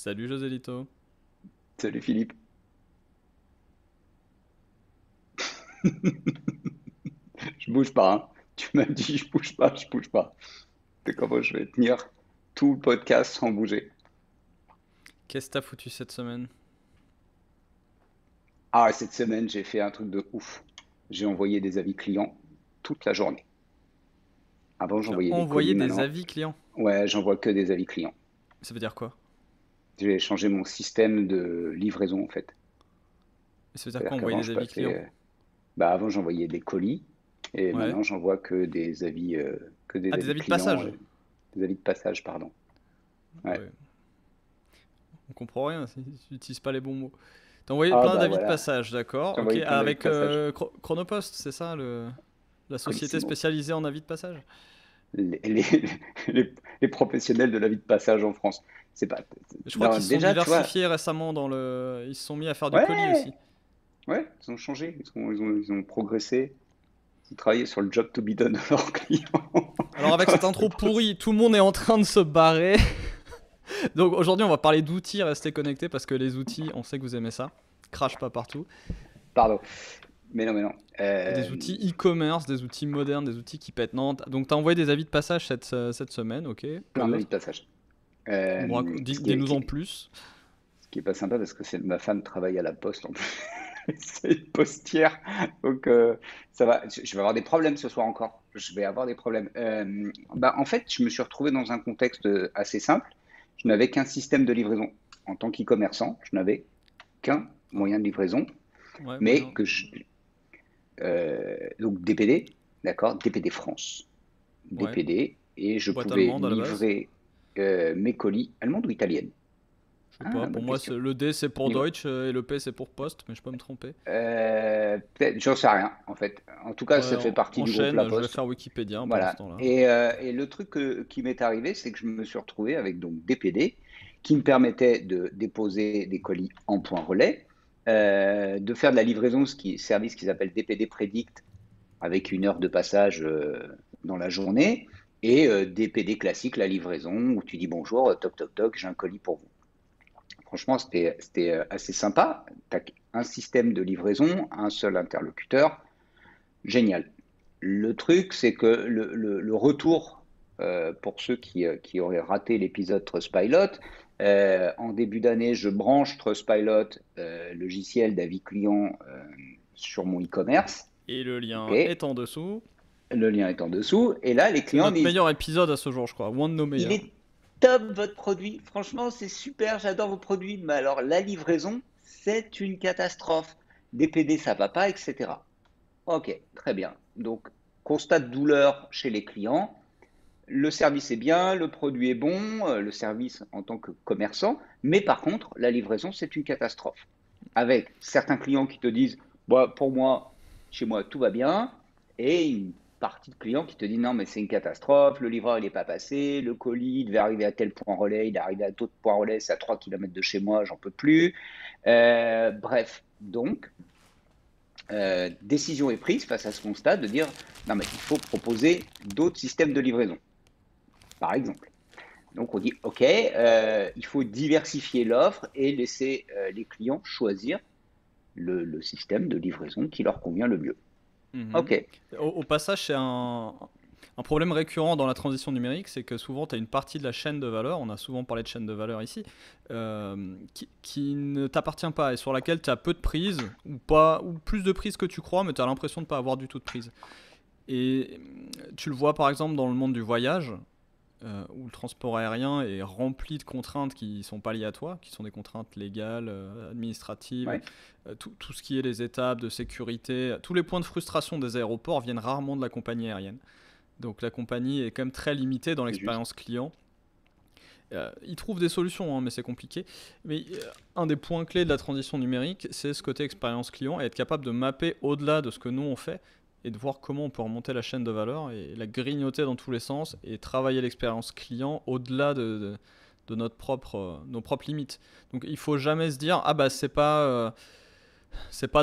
Salut Joselito. Salut Philippe. Je bouge pas, hein. Tu m'as dit je bouge pas, je bouge pas. C'est comment je vais tenir tout le podcast sans bouger. Qu'est-ce que t'as foutu cette semaine? Ah, cette semaine, j'ai fait un truc de ouf. J'ai envoyé des avis clients toute la journée. Avant, Tu as j'envoyais des envoyé colis, des maintenant, avis clients. ouais, j'envoie que des avis clients. Ça veut dire quoi? J'ai changé mon système de livraison en fait. Ça veut dire C'est-à-dire quoi envoyer qu'avant, des je avis passais, clients? avant, j'envoyais des colis et Ouais. maintenant, j'envoie que des Ah, des avis avis de clients, passage. des avis de passage, pardon. Ah Ouais. ouais. On comprend rien si tu n'utilises pas les bons mots. T'as envoyé Ah plein bah d'avis de voilà, passage, d'accord. j'ai Ok, envoyé plein d'avis de avec passage. Chronopost, c'est ça, la société Colissimo. spécialisée en avis de passage? les, les, les professionnels de la vie de passage en France. C'est pas. Je crois Non, qu'ils se sont déjà, tu vois, diversifiés récemment dans le. Ils se sont mis à faire du colis ouais, aussi. ouais, ils ont changé, ils ont progressé, ils ont travaillé sur le job to be done à leurs clients. Alors avec Non, cette c'est intro pas ça. pourrie, tout le monde est en train de se barrer. Donc aujourd'hui, on va parler d'outils, restez connectés parce que les outils, on sait que vous aimez ça. Crache pas partout. Pardon. Mais non, mais non. Des outils e-commerce, des outils modernes, des outils qui pètent. Non, donc t'as envoyé des avis de passage cette semaine, ok. Quoi Plein d'avis de d'autre? passage. Euh, ce qui est, Dis-nous en qui, plus. ce qui est pas sympa parce que ma femme travaille à la poste en plus. C'est une postière. Donc, ça va. Je vais avoir des problèmes ce soir encore. Je vais avoir des problèmes. En fait, je me suis retrouvé dans un contexte assez simple. Je n'avais qu'un système de livraison. En tant qu'e-commerçant, je n'avais qu'un Ah, moyen de livraison, ouais, mais moyen. que je. Donc, DPD, d'accord? DPD France. Ouais. DPD. Et je Boîte pouvais allemande à la base. livrer mes colis, allemande ou italienne? Je sais pas, Ah, pour bonne moi, question. le D c'est pour Deutsch et le P c'est pour Post, mais je peux me tromper. Peut-être, j'en sais rien, en fait. En tout cas, Ouais, ça fait partie du groupe La enchaîne, je vais Poste. faire Wikipédia pendant ce Voilà. temps-là. Et le truc qui m'est arrivé, c'est que je me suis retrouvé avec donc DPD qui me permettait de déposer des colis en point relais, de faire de la livraison, service qu'ils appellent DPD Predict, avec 1 heure de passage dans la journée, et DPD classique, la livraison, où tu dis bonjour, toc toc toc, j'ai un colis pour vous. Franchement, c'était assez sympa. Tu as un système de livraison, un seul interlocuteur, génial. Le truc, c'est que le retour, pour ceux qui auraient raté l'épisode Trustpilot, en début d'année, je branche Trustpilot, logiciel d'avis client, sur mon e-commerce. Et le OK, lien est en dessous. le lien est en dessous. Et là, les C'est clients notre disent, meilleur épisode à ce jour, je crois. One de nos il meilleurs. est top votre produit. Franchement, c'est super, j'adore vos produits. Mais alors, la livraison, c'est une catastrophe. DPD, ça va pas, etc. Ok, très bien. Donc, constat de douleur chez les clients. Le service est bien, le produit est bon, le service en tant que commerçant, mais par contre, la livraison, c'est une catastrophe. Avec certains clients qui te disent, bah, pour moi, chez moi, tout va bien, et une partie de clients qui te disent, non, mais c'est une catastrophe, le livreur, il n'est pas passé, le colis, il devait arriver à tel point relais, il est arrivé à d'autres points relais, c'est à 3 km de chez moi, j'en peux plus. Bref, donc, décision est prise face à ce constat de dire, non, mais il faut proposer d'autres systèmes de livraison, par exemple. Donc on dit, OK, il faut diversifier l'offre et laisser les clients choisir le système de livraison qui leur convient le mieux. Mhm. OK, Au passage, c'est un problème récurrent dans la transition numérique, c'est que souvent tu as une partie de la chaîne de valeur, on a souvent parlé de chaîne de valeur ici, qui ne t'appartient pas et sur laquelle tu as peu de prise, ou, pas, ou plus de prise que tu crois, mais tu as l'impression de ne pas avoir du tout de prise. Et tu le vois par exemple dans le monde du voyage, où le transport aérien est rempli de contraintes qui ne sont pas liées à toi, qui sont des contraintes légales, administratives, ouais, tout ce qui est les étapes de sécurité, tous les points de frustration des aéroports viennent rarement de la compagnie aérienne. Donc la compagnie est quand même très limitée dans c'est juste. l'expérience client. Ils trouvent des solutions, hein, mais c'est compliqué. Mais un des points clés de la transition numérique, c'est ce côté expérience client et être capable de mapper au-delà de ce que nous on fait et de voir comment on peut remonter la chaîne de valeur et la grignoter dans tous les sens et travailler l'expérience client au-delà de nos propres limites. Donc il faut jamais se dire ah bah c'est pas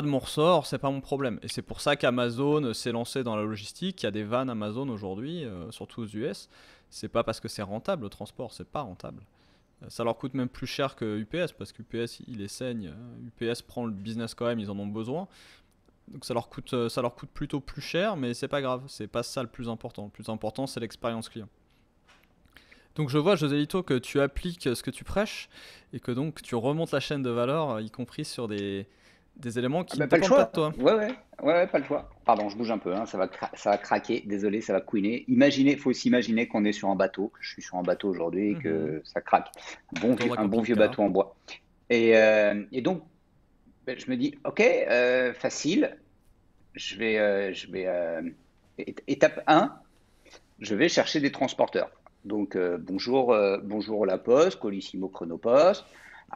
de mon ressort, c'est pas mon problème. Et c'est pour ça qu'Amazon s'est lancé dans la logistique. Il y a des vannes Amazon aujourd'hui, surtout aux US. C'est pas parce que c'est rentable le transport, c'est pas rentable. Ça leur coûte même plus cher que UPS parce qu'UPS il les saigne. UPS prend le business quand même, ils en ont besoin. Donc ça leur coûte plutôt plus cher, mais c'est pas grave, c'est pas ça le plus important. Le plus important, c'est l'expérience client. Donc je vois, Joselito, que tu appliques ce que tu prêches et que donc tu remontes la chaîne de valeur, y compris sur des éléments Ah qui ne bah, pas le dépendent pas de choix. toi. Ouais, pas le choix. Pardon, je bouge un peu, hein, ça va craquer. Désolé, ça va couiner. Imaginez, faut s'imaginer qu'on est sur un bateau, que je suis sur un bateau aujourd'hui et Mhm. que ça craque. Dans un Un bon vieux camping-car. bateau en bois. Et donc, ben, je me dis, ok, facile. Étape un, je vais chercher des transporteurs. Donc, bonjour La Poste, Colissimo Chronopost.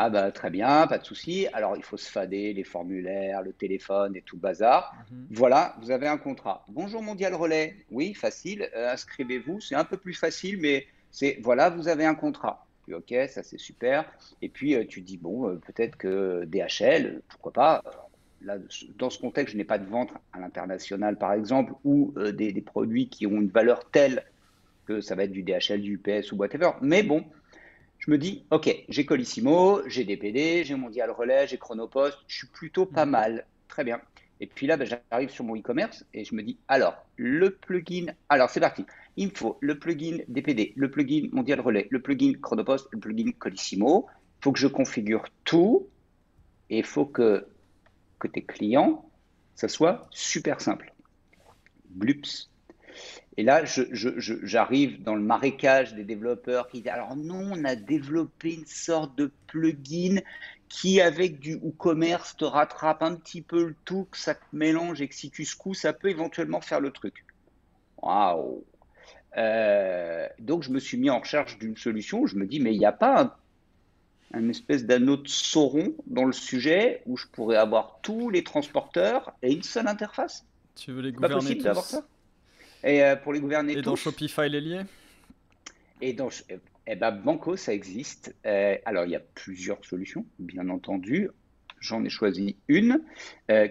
Ah bah très bien, pas de souci. Alors, il faut se fader les formulaires, le téléphone et tout le bazar. Mhm. Voilà, vous avez un contrat. Bonjour Mondial Relais. Oui, facile. Inscrivez-vous. C'est un peu plus facile, mais voilà, vous avez un contrat. Puis, ok, ça c'est super. Et puis, tu dis, bon, peut-être que DHL, pourquoi pas. Là, dans ce contexte, je n'ai pas de vente à l'international, par exemple, ou des produits qui ont une valeur telle que ça va être du DHL, du UPS ou whatever. Mais bon, je me dis, ok, j'ai Colissimo, j'ai DPD, j'ai Mondial Relais, j'ai Chronopost, je suis plutôt pas Mhm. mal, très bien. Et puis là, ben, j'arrive sur mon e-commerce et je me dis, alors, le plugin, alors c'est parti, il me faut le plugin DPD, le plugin Mondial Relais, le plugin Chronopost, le plugin Colissimo. Il faut que je configure tout et il faut que côté client, ça soit super simple. Blups. Et là, j'arrive dans le marécage des développeurs qui disent, alors non, on a développé une sorte de plugin qui, avec du WooCommerce, te rattrape un petit peu le tout, que ça te mélange et que si tu secoues, ça peut éventuellement faire le truc. Waouh! Donc, je me suis mis en recherche d'une solution. Je me dis, mais il n'y a pas un espèce d'anneau de Sauron dans le sujet où je pourrais avoir tous les transporteurs et une seule interface? Tu veux les C'est pas gouverner possible d'avoir tous. ça? Et pour les gouverner Et dans tous, Shopify les lier. et donc, eh ben, Banco, ça existe. Alors, il y a plusieurs solutions, bien entendu. J'en ai choisi une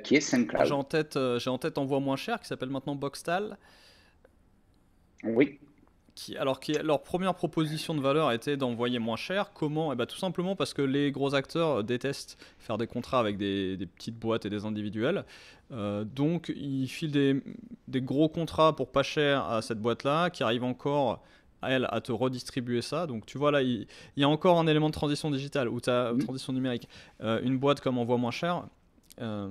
qui est Alors SendCloud. j'ai en tête Envoi moins cher qui s'appelle maintenant Boxtal. Oui, Leur première proposition de valeur était d'envoyer moins cher. Comment? Eh ben, tout simplement parce que les gros acteurs détestent faire des contrats avec des petites boîtes et des individuels. Donc ils filent des gros contrats pour pas cher à cette boîte-là, qui arrive encore à elle à te redistribuer ça. Donc tu vois là, il y a encore un élément de transition digitale ou mhm, transition numérique. Une boîte comme Envoi moins cher euh,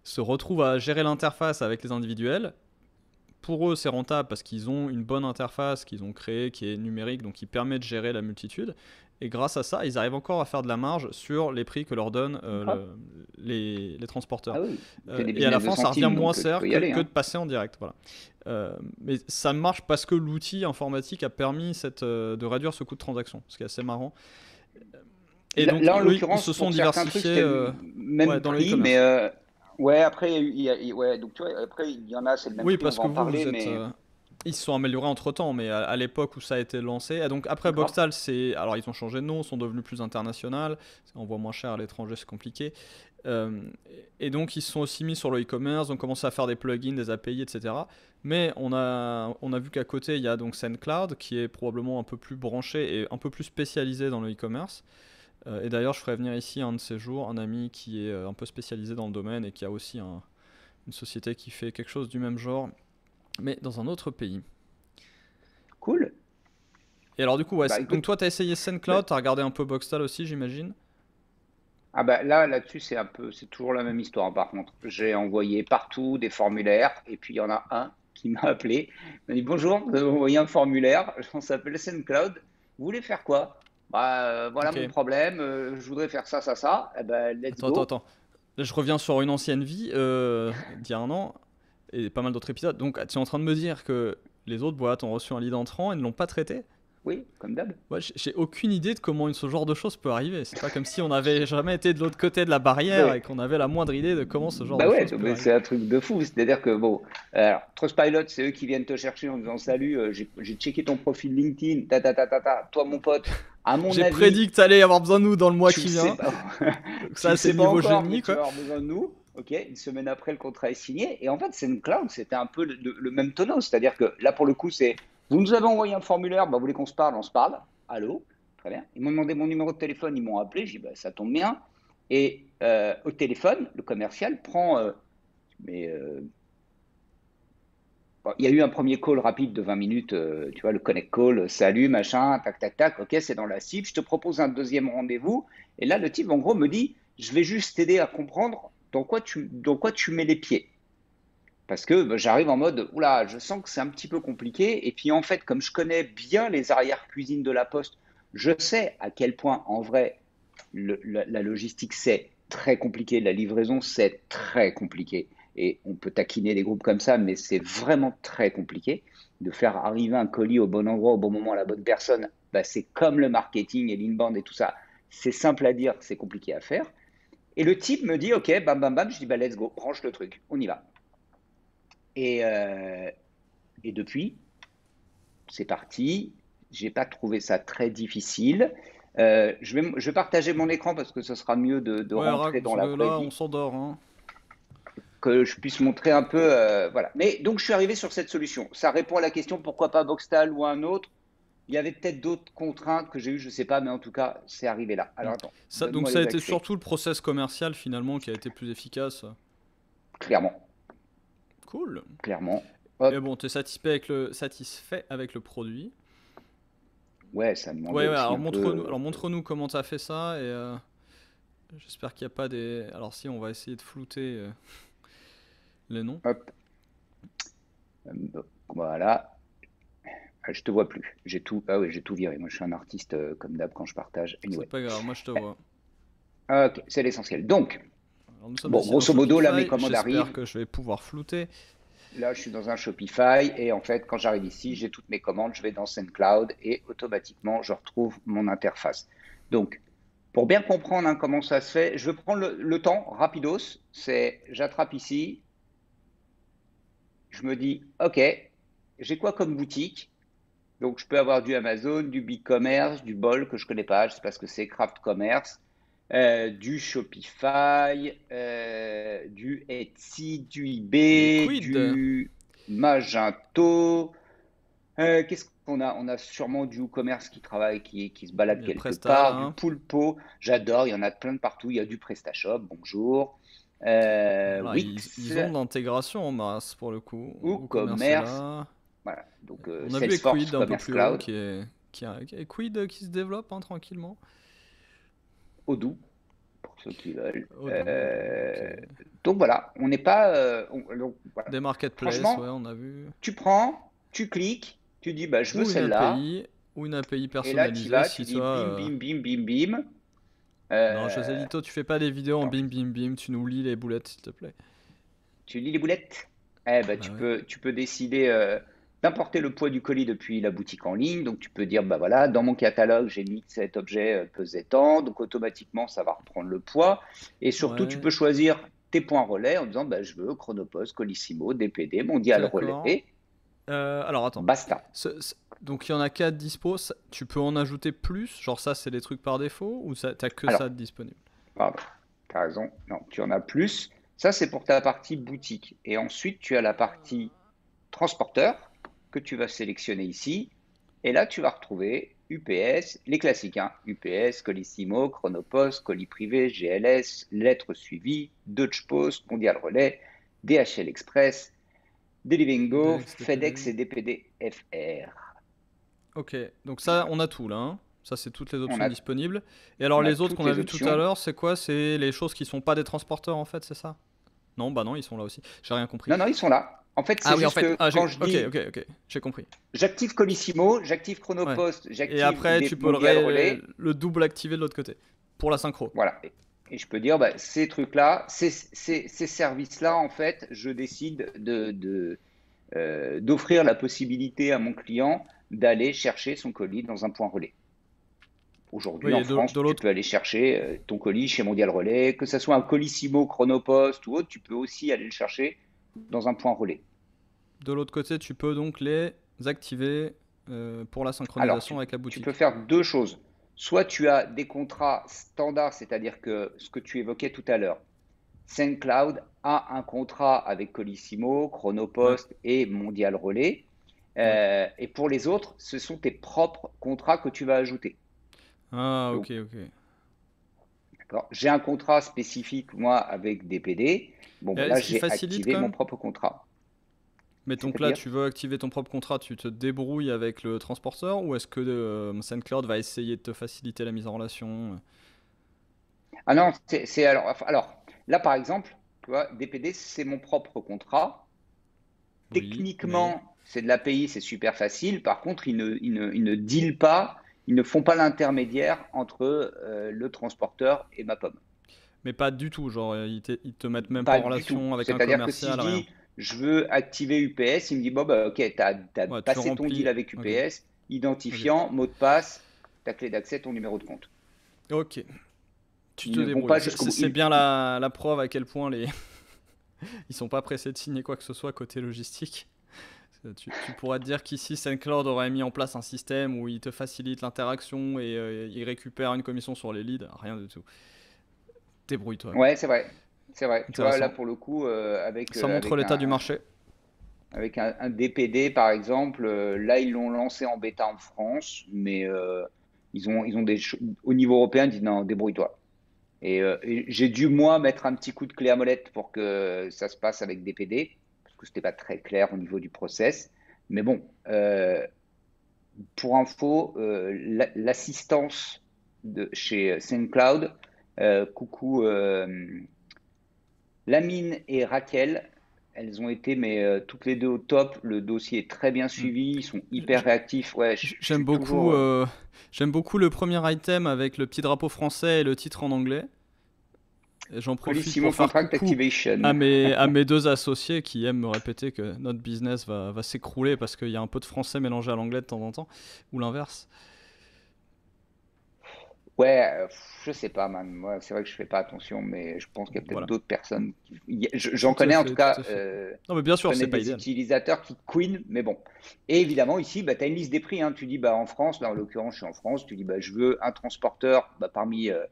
se retrouve à gérer l'interface avec les individuels. Pour eux, c'est rentable parce qu'ils ont une bonne interface qu'ils ont créée qui est numérique, donc qui permet de gérer la multitude. Et grâce à ça, ils arrivent encore à faire de la marge sur les prix que leur donnent grave. les transporteurs. Ah oui, c'est des Et à la business de fin, ça revient centimes, moins donc tu cher peux y aller, que hein. de passer en direct. Voilà. Mais ça marche parce que l'outil informatique a permis de réduire ce coût de transaction, ce qui est assez marrant. Et donc, En eux, ils l'occurrence, se sont pour certains trucs, diversifiés c'était le ouais, même dans le prix, mais e-commerce. ouais, après, ouais, donc tu vois, après, il y en a, c'est le même Oui, prix, on parce va que en vous, parler, vous êtes. mais Ils se sont améliorés entre temps, mais à l'époque où ça a été lancé. Et donc après grave. Boxtal, c'est. Alors ils ont changé de nom, sont devenus plus international. On voit moins cher à l'étranger, c'est compliqué. Euh, et donc ils se sont aussi mis sur le e-commerce, ont commencé à faire des plugins, des API, etc. Mais on a vu qu'à côté, il y a donc SendCloud qui est probablement un peu plus branché et un peu plus spécialisé dans le e-commerce. Et d'ailleurs, je ferai venir ici un de ces jours un ami qui est un peu spécialisé dans le domaine et qui a aussi une société qui fait quelque chose du même genre, mais dans un autre pays. Cool. Et alors du coup, ouais, Bah donc écoute, toi t'as essayé bah, SendCloud, t'as regardé un peu Boxtal aussi, j'imagine. ah bah là-dessus, c'est toujours la même histoire par contre. J'ai envoyé partout des formulaires et puis il y en a un qui m'a appelé. Il m'a dit bonjour, vous avez envoyé un formulaire, on s'appelle SendCloud. Vous voulez faire quoi? Bah voilà Ok. mon problème, je voudrais faire ça. Eh ben let's go. Attends. Là, je reviens sur une ancienne vie d'il y a un an et pas mal d'autres épisodes. Donc tu es en train de me dire que les autres boîtes ont reçu un lead entrant et ne l'ont pas traité? Oui, comme d'hab. Ouais, j'ai aucune idée de comment ce genre de choses peut arriver. C'est pas comme si on avait jamais été de l'autre côté de la barrière et Ouais. qu'on avait la moindre idée de comment ce genre Bah de ouais, choses peut mais c'est arriver. un truc de fou. C'est-à-dire que bon, alors, Trustpilot, c'est eux qui viennent te chercher en disant salut, j'ai checké ton profil LinkedIn, toi mon pote, à mon J'ai avis, prédit que t'allais avoir besoin de nous dans le mois tu le qui sais vient. pas, Donc tu ça, le c'est sais le pas niveau encore, mais génie, tu quoi. vas avoir besoin de nous. Ok, une semaine après, le contrat est signé. Et en fait, c'est une cloud, c'était un peu le même tonneau. C'est-à-dire que là, pour le coup, c'est vous nous avez envoyé un formulaire, bah, vous voulez qu'on se parle, on se parle. Allô? très bien. Ils m'ont demandé mon numéro de téléphone, ils m'ont appelé, j'ai dit, bah, ça tombe bien. Et au téléphone, le commercial prend, mais bon, il y a eu un premier call rapide de 20 minutes, tu vois, le connect call, salut, machin, tac, tac, tac, ok, c'est dans la cible, je te propose un deuxième rendez-vous. Et là, le type, en gros, me dit, je vais juste t'aider à comprendre dans quoi tu mets les pieds. Parce que bah, j'arrive en mode, oula, je sens que c'est un petit peu compliqué. Et puis en fait, comme je connais bien les arrières-cuisines de la Poste, je sais à quel point, en vrai, la logistique, c'est très compliqué. La livraison, c'est très compliqué. Et on peut taquiner des groupes comme ça, mais c'est vraiment très compliqué. De faire arriver un colis au bon endroit, au bon moment, à la bonne personne, bah, c'est comme le marketing et l'inbound et tout ça. C'est simple à dire, c'est compliqué à faire. Et le type me dit, OK, bam, bam, bam. Je dis, bah, let's go, branche le truc, on y va. Et, euh, et depuis, c'est parti. J'ai pas trouvé ça très difficile. Je vais partager mon écran parce que ce sera mieux de Ouais, rentrer parce dans la que vraie là, on vie, s'endort, hein. que je puisse montrer un peu. Voilà. Mais donc, je suis arrivé sur cette solution. Ça répond à la question pourquoi pas Boxtal ou un autre. Il y avait peut-être d'autres contraintes que j'ai eues, je sais pas, mais en tout cas, c'est arrivé là. Hmm. Alors attends, Donc donne-moi ça a les été accès. surtout le process commercial finalement qui a été plus efficace. Clairement, Cool. clairement. Et Hop, bon, t'es satisfait avec le produit. ouais, ça demandait Ouais, ouais, aussi alors un peu. montre-nous comment t'as fait ça et j'espère qu'il n'y a pas des. Alors si, on va essayer de flouter les noms. Hop, voilà. Ah, je te vois plus. J'ai tout. Ah oui, j'ai tout viré. Moi, je suis un artiste comme d'hab quand je partage. C'est Anyway. pas grave, moi je te vois. Ok, c'est l'essentiel. Donc, Alors nous sommes bon, ici dans grosso modo, là, mes Shopify. commandes J'espère arrivent. que je vais pouvoir flouter. Là, je suis dans un Shopify et en fait, quand j'arrive ici, j'ai toutes mes commandes. Je vais dans SendCloud et automatiquement, je retrouve mon interface. Donc, pour bien comprendre hein, comment ça se fait, je vais prendre le temps, rapidos. C'est, j'attrape ici, je me dis, ok, j'ai quoi comme boutique? Donc, je peux avoir du Amazon, du BigCommerce, du Bol que je connais pas, je sais pas ce que c'est, Craft Commerce, du Shopify, du Etsy, du Du eBay, Quid, du Magento. Qu'est-ce qu'on a? On a sûrement du WooCommerce qui travaille, qui se balade il y a quelque Presta là, part, du hein. Poulpo. J'adore, il y en a plein de partout. Il y a du PrestaShop, bonjour. Voilà, Wix, ils ont de l'intégration en masse pour le coup. WooCommerce est WooCommerce. là. Voilà, donc On a vu Salesforce Equid un peu Commerce plus haut Cloud, qui a Quid qui se développe hein, tranquillement. Odoo, pour ceux qui veulent. Odoo, ok. Donc voilà, on n'est pas. Donc voilà. Des marketplaces, ouais, Franchement, on a vu. tu prends, tu cliques, tu dis bah, je veux Ou une celle-là, API, ou une API et là tu personnalisée vas, tu si dis toi. bim, bim, bim, bim, bim. Non, José Euh, Lito, tu fais pas des vidéos en attends, bim bim bim, tu nous lis les boulettes s'il te plaît. tu lis les boulettes? Eh ben, Bah ouais. tu peux décider d'importer le poids du colis depuis la boutique en ligne. Donc, tu peux dire, bah voilà, dans mon catalogue, j'ai mis que cet objet pesait tant. Donc, automatiquement, ça va reprendre le poids. Et surtout, tu Ouais, peux choisir tes points relais en disant, bah, je veux Chronopost, Colissimo, DPD, Mondial d'accord. Relais. Alors attends. Basta. Donc il y en a 4 dispo, tu peux en ajouter plus? Genre ça, c'est des trucs par défaut ou t'as que Alors, ça de disponible? pardon, tu as raison. Non, tu en as plus. Ça, c'est pour ta partie boutique. Et ensuite, tu as la partie transporteur que tu vas sélectionner ici. Et là, tu vas retrouver UPS, les classiques, hein, UPS, Colissimo, Chronopost, colis privé, GLS, lettres suivies, Deutsche Post, Mondial Relais, DHL Express, Delivingo, FedEx, FedEx DPD. et DPD FR. Ok, donc ça, on a tout là, hein. Ça, c'est toutes les On options a, disponibles. Et alors on a les autres toutes qu'on a les vu tout à options. l'heure, c'est quoi? C'est les choses qui sont pas des transporteurs en fait, c'est ça? Non, bah non, ils sont là aussi. J'ai rien compris. Non, non, ils sont là. En fait, Ah c'est oui, en juste fait. que Ah, quand je ok, dis ok, ok. J'ai compris. j'active Colissimo, j'active Ouais. Chronopost, Et j'active après, des tu peux Mondial Relais, le double activer de l'autre côté. Pour la synchro. voilà. Et je peux dire, bah, ces trucs-là, ces services-là, en fait, je décide d'offrir la possibilité à mon client d'aller chercher son colis dans un point relais. Aujourd'hui, Oui, en et France, de tu l'autre peux aller chercher ton colis chez Mondial Relais, que ce soit un Colissimo, Chronopost ou autre, tu peux aussi aller le chercher dans un point relais. de l'autre côté, tu peux donc les activer pour la Alors, synchronisation avec la tu peux boutique. faire deux choses. Soit tu as des contrats standards, c'est-à-dire que ce que tu évoquais tout à l'heure, SendCloud a un contrat avec Colissimo, Ouais, Chronopost et Mondial Relais. ouais. Et pour les autres, ce sont tes propres contrats que tu vas ajouter. Ah, Donc, ok, ok. d'accord. J'ai un contrat spécifique, moi, avec DPD. Bon, ben là, Est-ce qu'il j'ai facilite activé quand mon même? propre contrat. Mais donc là, C'est-à-dire? tu veux activer ton propre contrat, tu te débrouilles avec le transporteur ou est-ce que SendCloud va essayer de te faciliter la mise en relation? Ah non, alors, là, par exemple, tu vois, DPD, c'est mon propre contrat. Oui, mais... Techniquement, c'est de l'API, c'est super facile. Par contre, ils ne dealent pas, ils ne font pas l'intermédiaire entre le transporteur et ma pomme. Mais pas du tout, genre ils te mettent même pas Pas en du tout. relation avec un C'est-à-dire que si je commercial, rien. dis je veux activer UPS, il me dit bon, bah, ok, tu as Ouais, tu passé ton deal remplis. avec Ok, UPS, ok. identifiant, mot de passe, ta clé d'accès, ton numéro de compte. Ok, tu Ils te ne vont débrouilles. pas jusqu'au bout. C'est bien la preuve à quel point ils sont pas pressés de signer quoi que ce soit côté logistique. Tu pourrais te dire qu'ici, SendCloud aurait mis en place un système où il te facilite l'interaction et il récupère une commission sur les leads. Rien du tout. Débrouille-toi, quoi. Ouais, c'est vrai. C'est vrai. Tu vois, là, Intéressant. pour le coup, Ça montre l'état du marché. avec un DPD, par exemple, là, ils l'ont lancé en bêta en France, mais ils ont au niveau européen, ils disent non, débrouille-toi. Et j'ai dû, moi, mettre un petit coup de clé à molette pour que ça se passe avec DPD, parce que c'était pas très clair au niveau du process. Mais bon, pour info, l'assistance de chez SendCloud, coucou Lamine et Raquel, elles ont été mais toutes les deux au top. Le dossier est très bien Hmm. suivi, ils sont hyper J- réactifs. Ouais, je J'aime suis toujours beaucoup, j'aime beaucoup le premier item avec le petit drapeau français et le titre en anglais. Et j'en profite Colissimo pour faire Contract coucou Activation. à mes deux associés qui aiment me répéter que notre business va s'écrouler parce qu'il y a un peu de français mélangé à l'anglais de temps en temps, ou l'inverse. Ouais, je sais pas, man. Moi, c'est vrai que je fais pas attention, mais je pense qu'il y a peut-être Voilà, d'autres personnes. J'en tout à connais en tout fait, tout cas. à fait. Non mais bien Je sûr, connais c'est pas des idéal. utilisateurs qui queen, mais bon. Et évidemment, ici, bah, tu as une liste des prix, hein. Tu dis, bah, en France, là, en l'occurrence, je suis en France, tu dis, bah, je veux un transporteur bah, parmi, là,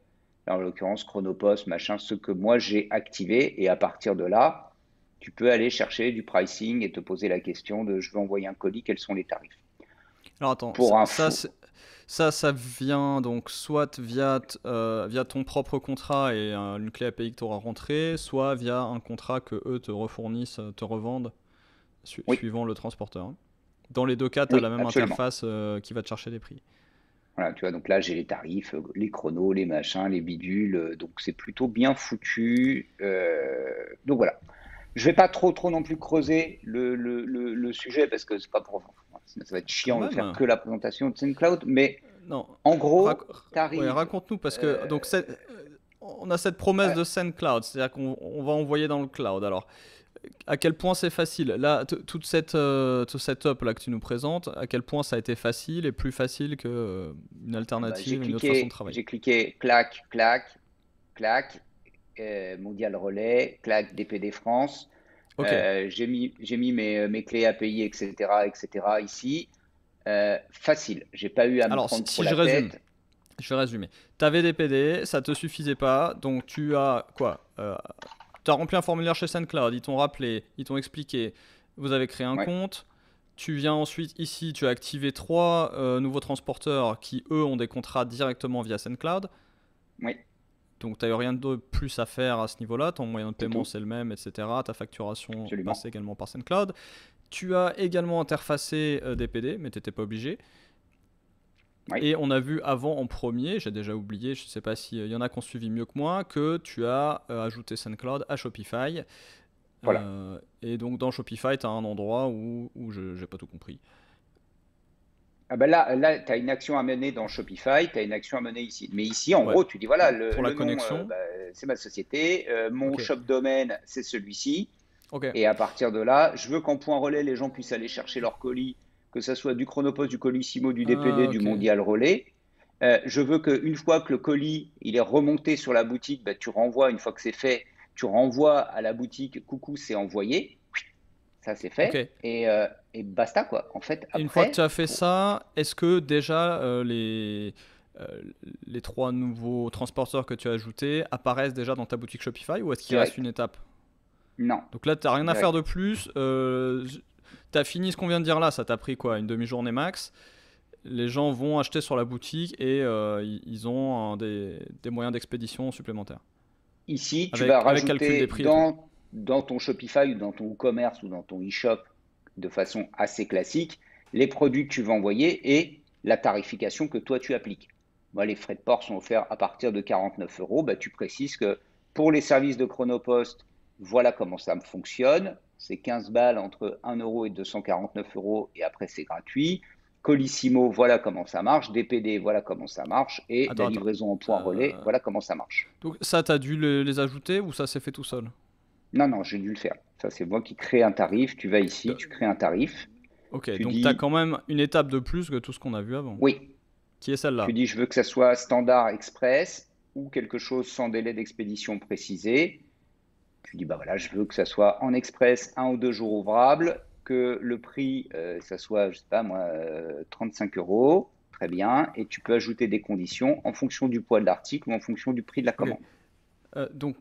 en l'occurrence, Chronopost, machin, ceux que moi j'ai activés. Et à partir de là, tu peux aller chercher du pricing et te poser la question de, je veux envoyer un colis, quels sont les tarifs? Alors attends, Pour info. ça vient donc soit via ton propre contrat et une clé API que tu auras rentrée, soit via un contrat que eux te refournissent, te revendent, Oui, suivant le transporteur, hein. Dans les deux cas, tu as la oui, même absolument. interface qui va te chercher des prix. Voilà, tu vois, donc là, j'ai les tarifs, les chronos, les machins, les bidules, donc c'est plutôt bien foutu. Donc voilà. Je vais pas trop non plus creuser le sujet parce que c'est pas pour, sinon ça va être Quand chiant de faire même. que la présentation de SoundCloud, mais Non. en Rac- gros, tu ouais, arrives. raconte-nous parce que on a cette promesse de SendCloud, c'est-à-dire qu'on va envoyer dans le cloud. Alors, à quel point c'est facile? Là, tout setup là que tu nous présentes, à quel point ça a été facile et plus facile que une J'ai alternative, une autre façon de cliqué, travailler. j'ai cliqué, clac, clac, clac, Mondial Relais, clac, DPD France. Ok. J'ai mis mes clés API, etc., etc. ici. Facile. J'ai pas eu à me Alors, prendre trop si la je résume, tête. je vais résumer. Tu avais des PD, ça te suffisait pas, donc tu as quoi? Tu as rempli un formulaire chez SendCloud, ils t'ont rappelé, ils t'ont expliqué, vous avez créé un Ouais, compte. Tu viens ensuite ici, tu as activé trois nouveaux transporteurs qui eux ont des contrats directement via SendCloud. oui, Donc tu n'as rien de plus à faire à ce niveau-là. Ton moyen de c'est paiement tout. c'est le même, etc. Ta facturation passe Absolument. également par SendCloud. Tu as également interfacé des PD, mais tu n'étais pas obligé. Oui, Et on a vu avant en premier, j'ai déjà oublié, je ne sais pas s'il y en a qui ont suivi mieux que moi, que tu as ajouté SendCloud à Shopify. voilà. Et donc dans Shopify, tu as un endroit où je n'ai pas tout compris. Ah ben là tu as une action à mener dans Shopify, tu as une action à mener ici. Mais ici, en Ouais, gros, tu dis voilà, le, pour la le nom, connexion. bah, c'est ma société, mon Ok, shop domaine, c'est celui-ci. ok, Et à partir de là, je veux qu'en point relais, les gens puissent aller chercher leur colis, que ce soit du Chronopost, du Colissimo, du DPD, ah, du ok. Mondial Relais. Je veux qu'une fois que le colis il est remonté sur la boutique, bah, tu renvoies, une fois que c'est fait, tu renvoies à la boutique, coucou, c'est envoyé. Ça, c'est Ok. fait. Et basta, quoi. En fait, Et une fois que tu après, as fait ça, est-ce que déjà euh, les trois nouveaux transporteurs que tu as ajoutés apparaissent déjà dans ta boutique Shopify ou est-ce qu'il reste une direct. étape? Non, Donc là, tu n'as rien à faire de direct. plus. Tu as fini ce qu'on vient de dire là, ça t'a pris quoi? Une demi-journée max. les gens vont acheter sur la boutique et ils ont des moyens d'expédition supplémentaires. Ici, tu vas Avec calcul des rajouter prix et tout. dans ton Shopify ou dans ton e-commerce ou dans ton e-shop de façon assez classique les produits que tu vas envoyer et la tarification que toi tu appliques. Moi, les frais de port sont offerts à partir de 49 euros. Bah, tu précises que pour les services de Chronopost, voilà comment ça fonctionne. C'est 15 balles entre 1 euro et 249 euros et après c'est gratuit. Colissimo, voilà comment ça marche. DPD, voilà comment ça marche. Et la Attends. livraison en point relais, Euh, voilà comment ça marche. donc ça, t'as dû les ajouter ou ça s'est fait tout seul? Non, non, j'ai dû le faire. Ça, c'est moi qui crée un tarif. Tu vas ici, tu crées un tarif. Ok, Tu donc t'as dis quand même une étape de plus que tout ce qu'on a vu avant, oui. qui est Tu celle-là. dis je veux que ça soit standard express ou quelque chose sans délai d'expédition précisé. Tu dis bah voilà, je veux que ça soit en express 1 ou 2 jours ouvrables, que le prix, ça soit, je sais pas moi, 35 euros. Très bien. Et tu peux ajouter des conditions en fonction du poids de l'article ou en fonction du prix de la Ok, commande. donc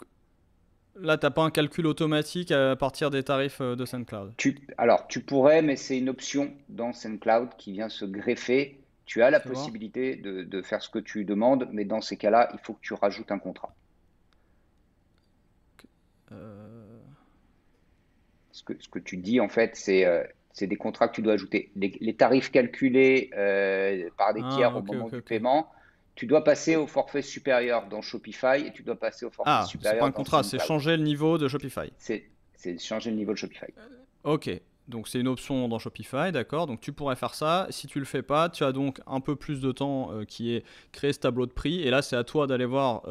là, t'as pas un calcul automatique à partir des tarifs de SoundCloud. Alors, tu pourrais, mais c'est une option dans SendCloud qui vient se greffer. Tu as la Fais voir. possibilité de faire ce que tu demandes, mais dans ces cas-là, il faut que tu rajoutes un contrat. Euh, Ce que tu dis, en fait, c'est des contrats que tu dois ajouter. Les tarifs calculés par des Ah, tiers au ok, moment ok, du ok. paiement, tu dois passer au forfait supérieur dans Shopify et tu dois passer au forfait Ah, c'est pas supérieur un dans contrat, c'est SendCloud. changer le niveau de Shopify. C'est changer le niveau de Shopify. Ok, donc c'est une option dans Shopify, d'accord. Donc tu pourrais faire ça. Si tu le fais pas, tu as donc un peu plus de temps qui est créer ce tableau de prix. Et là, c'est à toi d'aller voir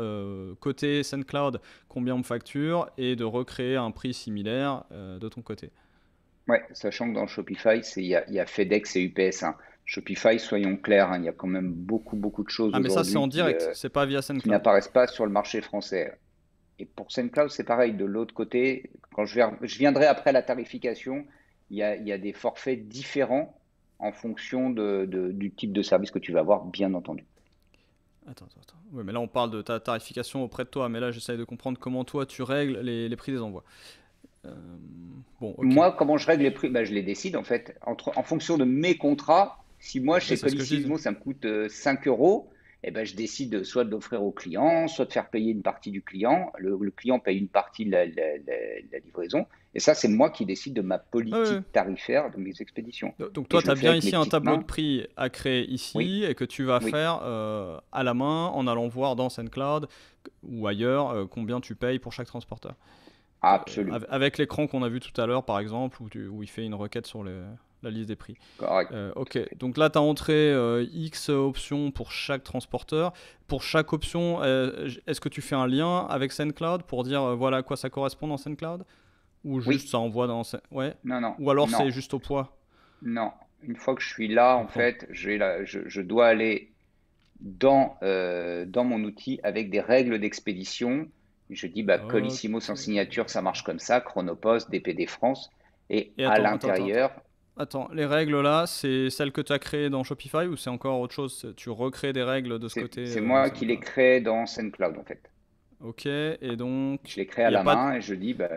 côté SendCloud combien on me facture et de recréer un prix similaire de ton côté. Ouais, sachant que dans Shopify, il y a FedEx et UPS, hein. Shopify, soyons clairs, hein, il y a quand même beaucoup, beaucoup de choses Ah, mais ça, c'est aujourd'hui en direct, c'est pas via qui SendCloud. n'apparaissent pas sur le marché français. Et pour SendCloud, c'est pareil. De l'autre côté, quand je viendrai après la tarification, il y a des forfaits différents en fonction du type de service que tu vas avoir, bien entendu. Attends. Oui, mais là, on parle de ta tarification auprès de toi. Mais là, j'essaye de comprendre comment toi, tu règles les prix des envois. Euh, bon, ok. Moi, comment je règle les prix? Bah, je les décide en fait en fonction de mes contrats. Si moi, Oui, chez c'est ce que je disais. Colissimo, ça me coûte 5 euros, eh ben, je décide soit de l'offrir au client, soit de faire payer une partie du client. Le client paye une partie de la livraison. Et ça, c'est moi qui décide de ma Ouais, ouais. politique tarifaire de mes expéditions. Donc Et toi, je tu le as fais bien avec mes ici un petites tableau de mains. prix à créer Oui, ici et que tu vas oui, faire à la main en allant voir dans SendCloud ou ailleurs combien tu payes pour chaque transporteur. absolument. Avec l'écran qu'on a vu tout à l'heure, par exemple, où il fait une requête sur la liste des prix. Correct, Ok, tout à fait. donc là, tu as entré X options pour chaque transporteur. Pour chaque option, est-ce que tu fais un lien avec SendCloud pour dire voilà à quoi ça correspond dans SendCloud? Ou juste Oui, ça envoie dans... Ouais. non, non, Ou alors non, c'est juste au poids? non. Une fois que je suis là, Je en comprends. fait, je dois aller dans mon outil avec des règles d'expédition. Je dis, bah, Colissimo Ok. sans signature, ça marche comme ça, Chronopost, DPD France. Et Et à attends. l'intérieur, Attends, les règles là, c'est celles que tu as créées dans Shopify ou c'est encore autre chose? Tu recrées des règles de ce c'est côté c'est dans moi qui les SendCloud. crée dans SendCloud, en fait. Ok, et donc, Je les crée il à n'y a la pas de... main et je dis, bah,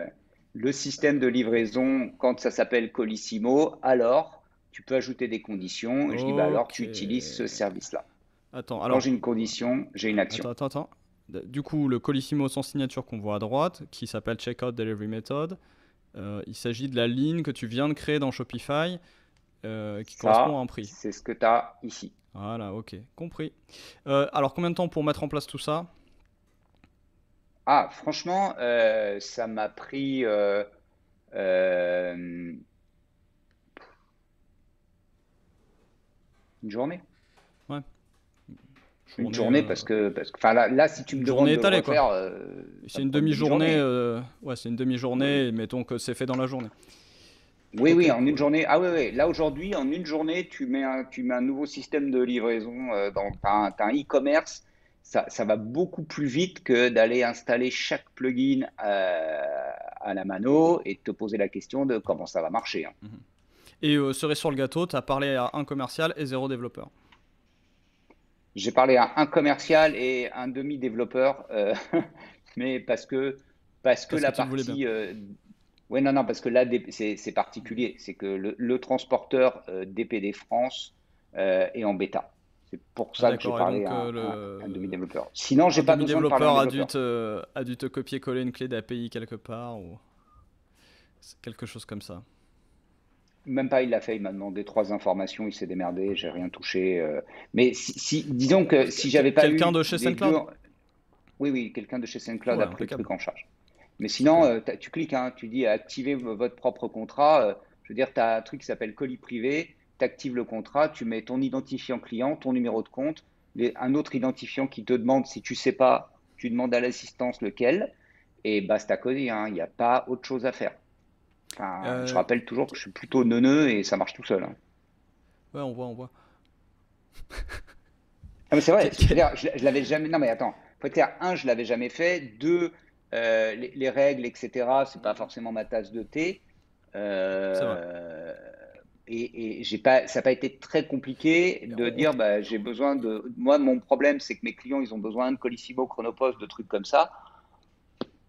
le système de livraison, quand ça s'appelle Colissimo, alors tu peux ajouter des conditions. Et je dis, bah, alors Ok. tu utilises ce service-là. Attends, Quand j'ai alors, une condition, j'ai une action. attends. Du coup, le Colissimo sans signature qu'on voit à droite, qui s'appelle Checkout Delivery Method, il s'agit de la ligne que tu viens de créer dans Shopify qui correspond à Ça, un prix. c'est ce que tu as ici. Voilà, ok, compris. Alors, combien de temps pour mettre en place tout ça? Ah, franchement, ça m'a pris euh, une journée. Ouais, Une journée, journée enfin là, si tu me une journée demandes de le étalée quoi. refaire, ça C'est me une prend une demi-journée. demi-journée. Ouais, c'est une Oui, demi-journée. Mettons que c'est fait dans la journée. oui, Ok, oui, en une cool. journée. Ah oui, oui. Là aujourd'hui, en une journée, tu mets un nouveau système de livraison t'as un e-commerce. Ça va beaucoup plus vite que d'aller installer chaque plugin à la mano et de te poser la question de comment ça va marcher, hein. Mhm. Et cerise sur le gâteau, tu as parlé à un commercial et zéro développeur. J'ai parlé à un commercial et un demi-développeur, mais parce que Parce que la tu le voulais bien. partie, ouais, non, parce que là, c'est particulier. C'est que le transporteur DPD France et en bêta. C'est pour Ah ça que j'ai d'accord, et parlé donc à un demi-développeur. Sinon, j'ai un pas besoin de parler à un demi-développeur développeur. a dû te copier-coller une clé d'API quelque part ou c'est quelque chose comme ça. Même pas, il l'a fait. Il m'a demandé trois informations. Il s'est démerdé. J'ai rien touché. Mais disons que si j'avais pas Quelqu'un eu de chez les deux, SoundCloud? oui, oui, quelqu'un de chez SoundCloud Ouais, a pris le impeccable. truc en charge. Mais sinon, Super. tu cliques, hein, tu dis activez votre propre contrat. Je veux dire, tu as un truc qui s'appelle colis privé. Tu actives le contrat, tu mets ton identifiant client, ton numéro de compte, un autre identifiant qui te demande si tu sais pas, tu demandes à l'assistance lequel, et basta cosy, hein, il n'y a pas autre chose à faire. Enfin, je Euh, rappelle toujours que je suis plutôt neuneux et ça marche tout seul, hein. ouais, on voit. Ah, mais c'est Que- vrai, je veux que- dire, je l'avais jamais. Non, mais attends, faut être clair. Un, je l'avais jamais fait. Deux, les règles, etc., c'est pas forcément ma tasse de thé. C'est vrai. Euh, et j'ai pas, ça n'a pas été très compliqué de On, dire, bah, j'ai besoin de. Moi, mon problème, c'est que mes clients, ils ont besoin de Colissimo, Chronopost, de trucs comme ça.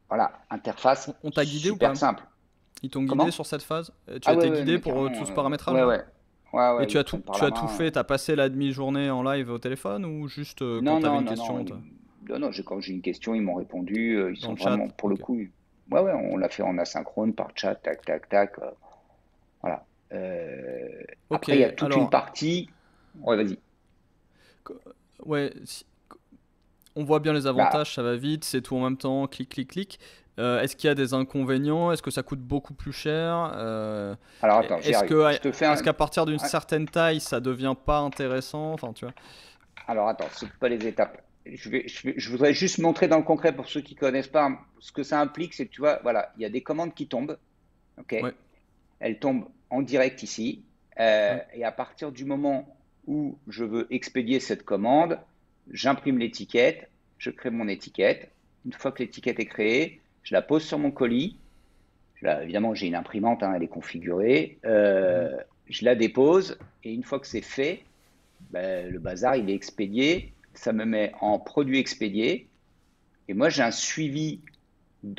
Voilà, interface on t'a guidé ou super pas? simple. Ils t'ont guidé Comment? sur cette phase? Tu Ah as ouais, été ouais, non, guidé mais pour tout carrément. ce paramétrage Ouais, là? ouais. Ouais, Et ouais, ils te prennent par tu la as tout main. fait? T'as passé la demi-journée en live au téléphone ou juste quand Non, t'avais non, une non, non. question Non, non, quand j'ai une question, ils m'ont répondu. Ils dans sont le chat? vraiment, pour le Ok. coup, ouais, ouais, on l'a fait en asynchrone, par chat, tac, tac, tac. Voilà. Ok, Après, il y a toute une alors, partie. Ouais, vas-y. co- ouais, on voit bien les Bah, avantages, ça va vite, c'est tout en même temps, clic, clic, clic. Est-ce qu'il y a des inconvénients? Est-ce que ça coûte beaucoup plus cher? alors attends, j'y arrive. Je te fais Est-ce un. qu'à partir d'une un- certaine taille, ça devient pas intéressant? Enfin, tu vois. Alors attends, c'est pas les étapes. Je voudrais juste montrer dans le concret pour ceux qui connaissent pas ce que ça implique. C'est que tu vois, voilà, il y a des commandes qui tombent. OK? Ouais, Elle tombe en direct ici. ouais. Et à partir du moment où je veux expédier cette commande, j'imprime l'étiquette, je crée mon étiquette. Une fois que l'étiquette est créée, je la pose sur mon colis. Évidemment, j'ai une imprimante, hein, elle est configurée. Mhm. Je la dépose et une fois que c'est fait, ben, le bazar, il est expédié. Ça me met en produit expédié. Et moi, j'ai un suivi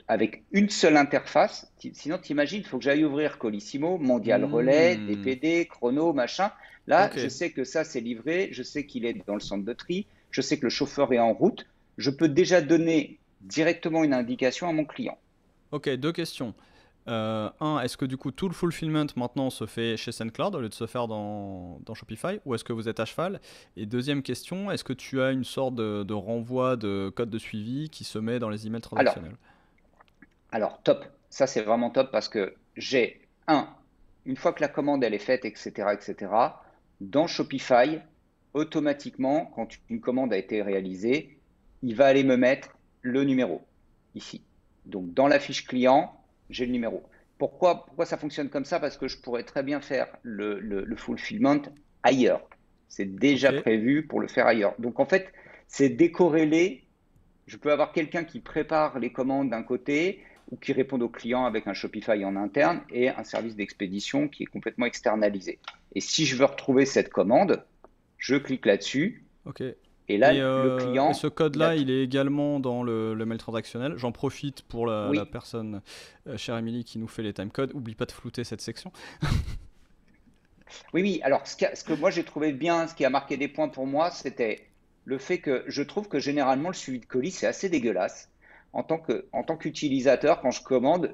avec une seule interface. Sinon, t'imagines, il faut que j'aille ouvrir Colissimo, Mondial Relais, Hmm. DPD, Chrono, machin. Là, Ok, je sais que ça, c'est livré. Je sais qu'il est dans le centre de tri. Je sais que le chauffeur est en route. Je peux déjà donner directement une indication à mon client. ok, deux questions. Un, est-ce que du coup tout le fulfillment maintenant se fait chez SendCloud au lieu de se faire dans Shopify ou est-ce que vous êtes à cheval? Et deuxième question, est-ce que tu as une sorte de renvoi de code de suivi qui se met dans les emails Alors, transactionnels? alors, top. Ça, c'est vraiment top parce que j'ai, une fois que la commande, elle est faite, etc., etc., dans Shopify, automatiquement, quand une commande a été réalisée, il va aller me mettre le numéro ici. Donc, dans la fiche client, j'ai le numéro. Pourquoi ça fonctionne comme ça? Parce que je pourrais très bien faire le fulfillment ailleurs. C'est Ok, déjà prévu pour le faire ailleurs. Donc, en fait, c'est décorrélé. Je peux avoir quelqu'un qui prépare les commandes d'un côté ou qui répond aux clients avec un Shopify en interne et un service d'expédition qui est complètement externalisé. Et si je veux retrouver cette commande, je clique là-dessus ok. et là, le Et ce client, il a code-là, tout. il est également dans le mail transactionnel. J'en profite pour la Oui, personne, chère Emily, qui nous fait les timecodes. Oublie pas de flouter cette section. oui, oui. Alors, ce que moi j'ai trouvé bien, ce qui a marqué des points pour moi, c'était le fait que je trouve que généralement le suivi de colis, c'est assez dégueulasse. En tant qu'utilisateur, quand je commande,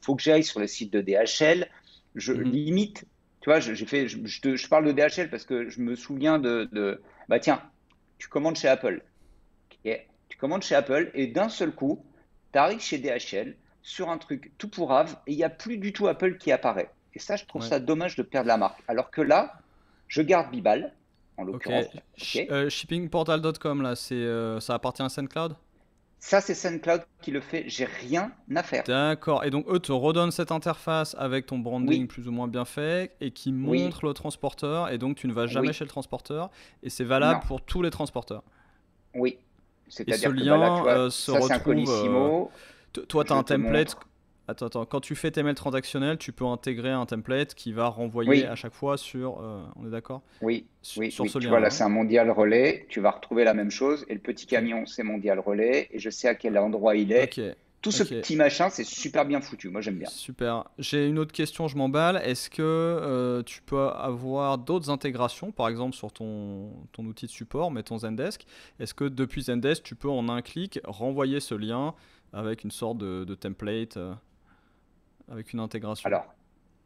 faut que j'aille sur le site de DHL. Je Mhm. limite, tu vois, j'ai fait, je parle de DHL parce que je me souviens bah tiens, tu commandes chez Apple. Et tu commandes chez Apple et d'un seul coup, tu arrives chez DHL sur un truc tout pourrave et il n'y a plus du tout Apple qui apparaît. Et ça, je trouve Ouais. ça dommage de perdre la marque. Alors que là, je garde Bibal, en Ok. l'occurrence. Ok. Shippingportal.com, là, ça appartient à SendCloud? Ça, c'est SoundCloud qui le fait. J'ai rien à faire. D'accord. Et donc eux te redonnent cette interface avec ton branding Oui, plus ou moins bien fait et qui oui, montre le transporteur et donc tu ne vas jamais oui, chez le transporteur et c'est valable non, pour tous les transporteurs. oui. Et ce C'est-à-dire que bah, là, tu lien vois, se ça, c'est un retrouve. Colissimo. Toi, tu as Je un te template. montre. Attends. Quand tu fais tes mails transactionnels, tu peux intégrer un template qui va renvoyer à Oui, chaque fois sur. On est d'accord? oui, oui, Sur oui. ce Tu vois, lien-là, là, hein. c'est un mondial relais. Tu vas retrouver la même chose. Et le petit Ok. camion, c'est mondial relais. Et je sais à quel endroit il est. Ok. tout ce Ok, petit machin, c'est super bien foutu. Moi, j'aime bien. super. J'ai une autre question, je m'emballe. Est-ce que tu peux avoir d'autres intégrations, par exemple sur ton outil de support, mettons Zendesk? Est-ce que depuis Zendesk, tu peux en un clic renvoyer ce lien avec une sorte de template, avec une intégration? Alors,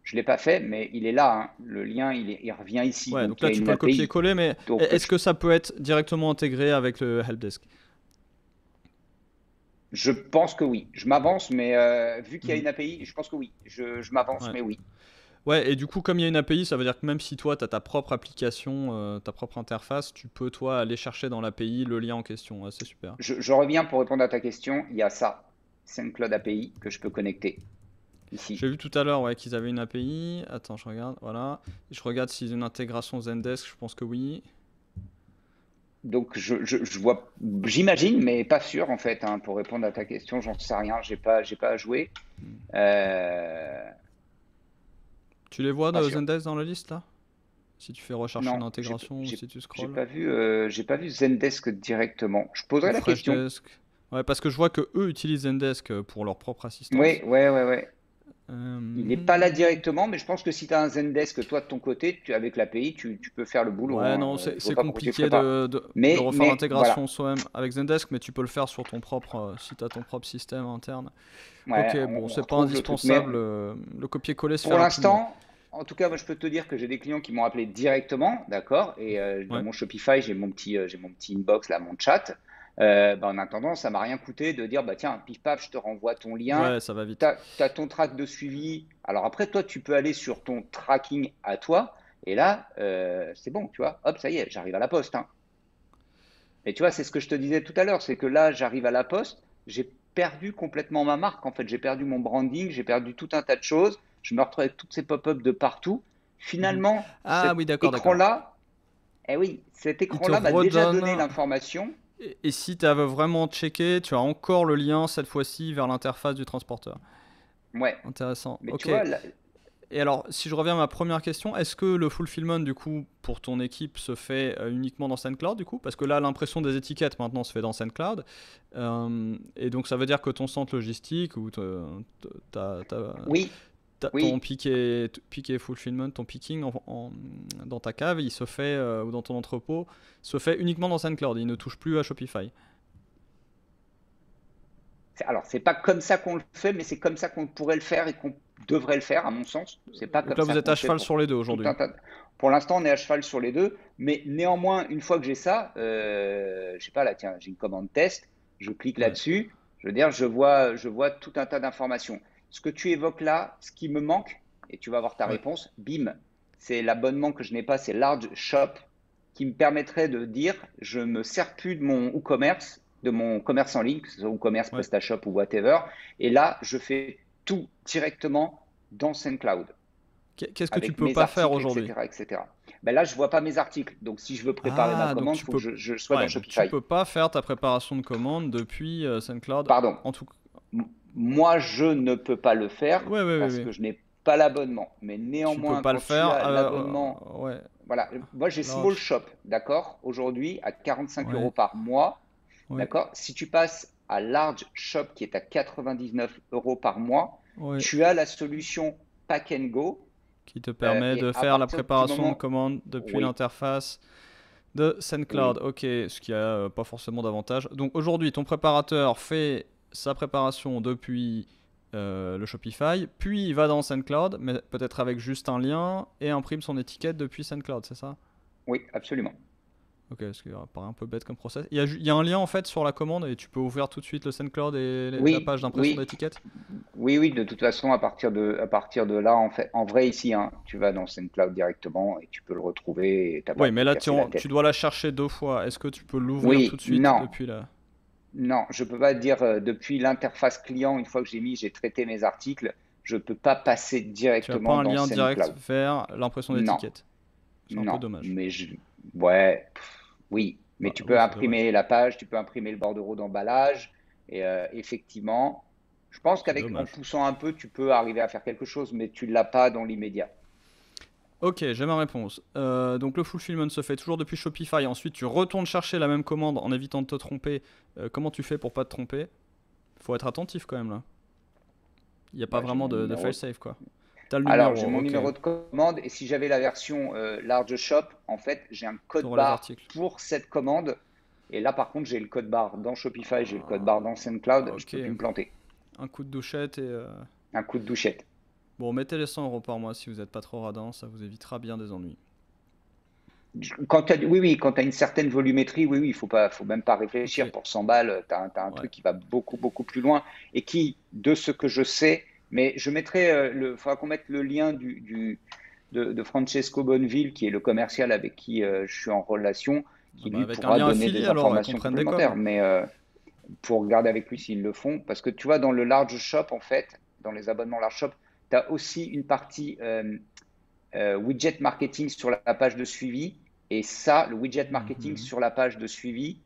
je l'ai pas fait, mais il est là, hein. Le lien, il revient ici. Ouais, Donc, donc il y là a tu une peux le API. copier-coller, mais Donc, est-ce que ça peut être directement intégré avec le helpdesk? je pense que oui. Je m'avance, mais vu qu'il y a Mhm. une API, je pense que oui. Je m'avance, Ouais. mais oui. Ouais, et du coup, comme il y a une API, ça veut dire que même si toi, tu as ta propre application, ta propre interface, tu peux, toi, aller chercher dans l'API le lien en question. Ouais, c'est super. Je reviens pour répondre à ta question. Il y a ça, SoundCloud API, que je peux connecter ici. J'ai vu tout à l'heure ouais, qu'ils avaient une API. Attends, je regarde. Voilà. Je regarde s'ils ont une intégration Zendesk. Je pense que oui. Donc, je vois, j'imagine, mais pas sûr en fait, hein, pour répondre à ta question, j'en sais rien. J'ai pas à jouer. Euh, Tu les vois Pas de sûr. Zendesk dans la liste là? Si tu fais rechercher une Non, intégration ou si tu scrolls. j'ai pas vu Zendesk directement. Je Ou poserai la question. Freshdesk. Ouais, parce que je vois que eux utilisent Zendesk pour leur propre Oui, assistance. ouais. Il n'est pas là Euh, directement, mais je pense que si tu as un Zendesk, toi de ton côté, avec l'API, tu peux faire le boulot, Ouais, hein. non, Je c'est vois pas pourquoi tu le ferais compliqué pas. de refaire Mais l'intégration voilà. soi-même avec Zendesk, mais tu peux le faire sur ton propre, si tu as ton propre système interne. Ok, Ouais, bon, on c'est pas retrouve le truc. Mais indispensable, le copier-coller se fait pour rapidement. l'instant, en tout cas, moi, je peux te dire que j'ai des clients qui m'ont appelé directement, d'accord? Et dans Ouais, mon Shopify, j'ai mon petit inbox là, mon chat. Bah, en attendant, ça m'a rien coûté de dire, bah tiens, pif paf, je te renvoie ton lien. ouais, ça va Tu vite. as ton track de suivi. Alors après, toi, tu peux aller sur ton tracking à toi. Et là, c'est bon, tu vois. Hop, ça y est, j'arrive à la poste, hein. Et tu vois, c'est ce que je te disais tout à l'heure, c'est que là, j'arrive à la poste, j'ai perdu complètement ma marque. En fait, j'ai perdu mon branding, j'ai perdu tout un tas de choses. Je me retrouve avec toutes ces pop-up de partout. Mhm. Finalement, Ah cet oui, d'accord. écran-là, eh oui, cet Il te écran-là m'a déjà donné redonne. l'information. Et si tu avais vraiment checké, tu as encore le lien cette fois-ci vers l'interface du transporteur. Ouais. Intéressant. Mais tu Ok. vois, là, Et alors, si je reviens à ma première question, est-ce que le fulfillment, du coup, pour ton équipe, se fait uniquement dans SendCloud, du coup? Parce que là, l'impression des étiquettes, maintenant, se fait dans SendCloud. Et donc, ça veut dire que ton centre logistique ou oui, ton oui, pick et fulfillment, ton picking dans ta cave, il se fait, ou dans ton entrepôt, se fait uniquement dans SendCloud. Il ne touche plus à Shopify. alors c'est pas comme ça qu'on le fait, mais c'est comme ça qu'on pourrait le faire et qu'on devrait le faire, à mon sens. C'est pas Donc comme là, ça vous êtes qu'on à le fait cheval pour sur les deux tout aujourd'hui. un tas Pour l'instant, on est à cheval sur les deux, mais néanmoins, une fois que j'ai ça, je sais pas là, tiens, j'ai une commande test, je clique Ouais. là-dessus, je veux dire, je vois tout un tas d'informations. Ce que tu évoques là, ce qui me manque, et tu vas avoir ta Ouais. réponse, bim, c'est l'abonnement que je n'ai pas, c'est Large Shop, qui me permettrait de dire, je me sers plus de mon e-commerce, de mon commerce en ligne, que ce soit e-commerce, Ouais. PrestaShop ou whatever, et là, je fais tout directement dans SendCloud, Qu'est-ce que tu avec peux mes pas faire articles, aujourd'hui? etc., etc. Ben là, je vois pas mes articles. Donc, si je veux préparer ma Ah, donc commande, il tu faut que peux. je sois dans Ouais, donc tu Shopify. peux pas faire ta préparation de commande depuis SendCloud. Pardon. En tout. Moi, je ne peux pas le faire parce Ouais. que je n'ai pas l'abonnement. Mais Tu peux néanmoins, pas le quand tu faire. as l'abonnement, Ouais. voilà. Moi, j'ai Small Large. Shop, d'accord, aujourd'hui à 45 Ouais. euros par mois, Ouais. d'accord. Si tu passes à Large Shop qui est à 99 euros par mois, Ouais. tu as la solution Pack and Go. Qui te permet Et de à faire la partir du préparation de moment, commande depuis oui, l'interface de SendCloud. oui, Ok, ce qui a pas forcément d'avantage. Donc aujourd'hui, ton préparateur fait sa préparation depuis le Shopify, puis il va dans SendCloud, mais peut-être avec juste un lien et imprime son étiquette depuis SendCloud, c'est ça? oui, absolument. Ok, ce qui paraît un peu bête comme process. Il y a un lien en fait sur la commande et tu peux ouvrir tout de suite le SendCloud et la Oui, page d'impression oui, d'étiquette. oui, de toute façon, à partir de là, en fait, en vrai, ici, hein, tu vas dans SoundCloud directement et tu peux le retrouver et t'as pas à Oui, mais te là casser la tu tête. dois la chercher deux fois. Est-ce que tu peux l'ouvrir tout Oui, de suite non, depuis là? non, je peux pas te dire depuis l'interface client, une fois que j'ai traité mes articles, je peux pas passer Tu n'as pas directement un dans lien direct SoundCloud. vers l'impression Non, d'étiquette. C'est un peu non, dommage. mais ouais, oui, mais Bah tu peux oui, c'est dommage. imprimer la page, tu peux imprimer le bordereau d'emballage et effectivement, je pense C'est qu'avec en dommage. poussant un peu, tu peux arriver à faire quelque chose, mais tu l'as pas dans l'immédiat. Ok, j'ai ma réponse. Donc le fulfillment se fait toujours depuis Shopify. Ensuite, tu retournes chercher la même commande en évitant de te tromper. Comment tu fais pour pas te tromper? Faut être attentif quand même là. Il n'y a pas Bah, j'ai vraiment mon de numéro. fail-safe quoi. T'as le Alors, j'ai numéro, mon ok. numéro de commande et si j'avais la version large shop, en fait, j'ai un code T'auras les barre articles. pour cette commande. Et là, par contre, j'ai le code barre dans Shopify, j'ai le code Ah, barre dans SoundCloud, je ok. peux plus me planter. Un coup de douchette et... Un coup de douchette. Bon, mettez les 100 € par mois si vous n'êtes pas trop radin, ça vous évitera bien des ennuis. Oui, oui, quand tu as une certaine volumétrie, oui, oui, faut même pas Ok, réfléchir. Pour 100 balles, tu as, un ouais. truc qui va beaucoup, beaucoup plus loin et qui, de ce que je sais, mais je mettrai, faudra qu'on mette le lien de Francesco Bonneville, qui est le commercial avec qui je suis en relation, Ah qui bah lui avec un pourra lien donner affilié des alors, et qu'on informations prenne des coms. complémentaires. Mais pour regarder avec lui s'ils le font, parce que tu vois, dans le large shop, en fait, dans les abonnements large shop, tu as aussi une partie widget marketing sur la page de suivi. Et ça, le widget marketing Mhm. sur la page de suivi,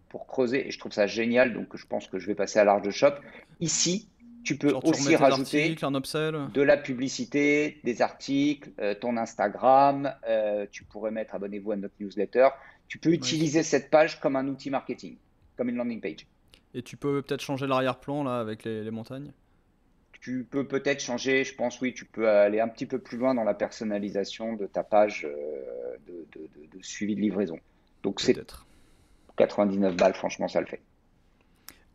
pour creuser, et je trouve ça génial, donc je pense que je vais passer à large shop. Ici, tu peux Genre tu remets aussi tes rajouter articles, un upsell. de la publicité, des articles, ton Instagram, tu pourrais mettre abonnez-vous à notre newsletter. Tu peux Nice. utiliser cette page comme un outil marketing, comme une landing page. Et tu peux peut-être changer l'arrière-plan là avec les montagnes. Tu peux peut-être changer, je pense, oui, tu peux aller un petit peu plus loin dans la personnalisation de ta page de suivi de livraison. Donc c'est Peut-être. 99 balles, franchement, ça le fait.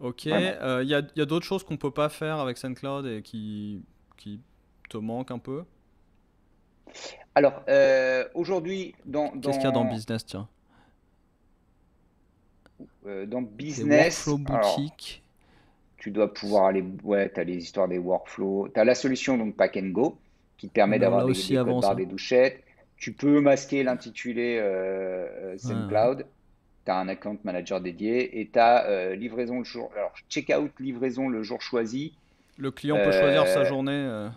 Ok, Vraiment. y a d'autres choses qu'on peut pas faire avec SoundCloud et qui te manquent un peu. Alors, aujourd'hui, Qu'est-ce qu'il y a dans business, tiens? dans Des business, workflow alors, boutiques. tu dois pouvoir aller, ouais, tu as les histoires des workflows. Tu as la solution, donc Pack and Go, qui te permet Oula, d'avoir là aussi des codes avant barres, ça. des douchettes. Tu peux masquer l'intitulé Ouais, ouais. SendCloud. Tu as un account manager dédié et tu as livraison le jour. Alors, checkout, livraison le jour choisi. Le client peut choisir sa Euh, journée.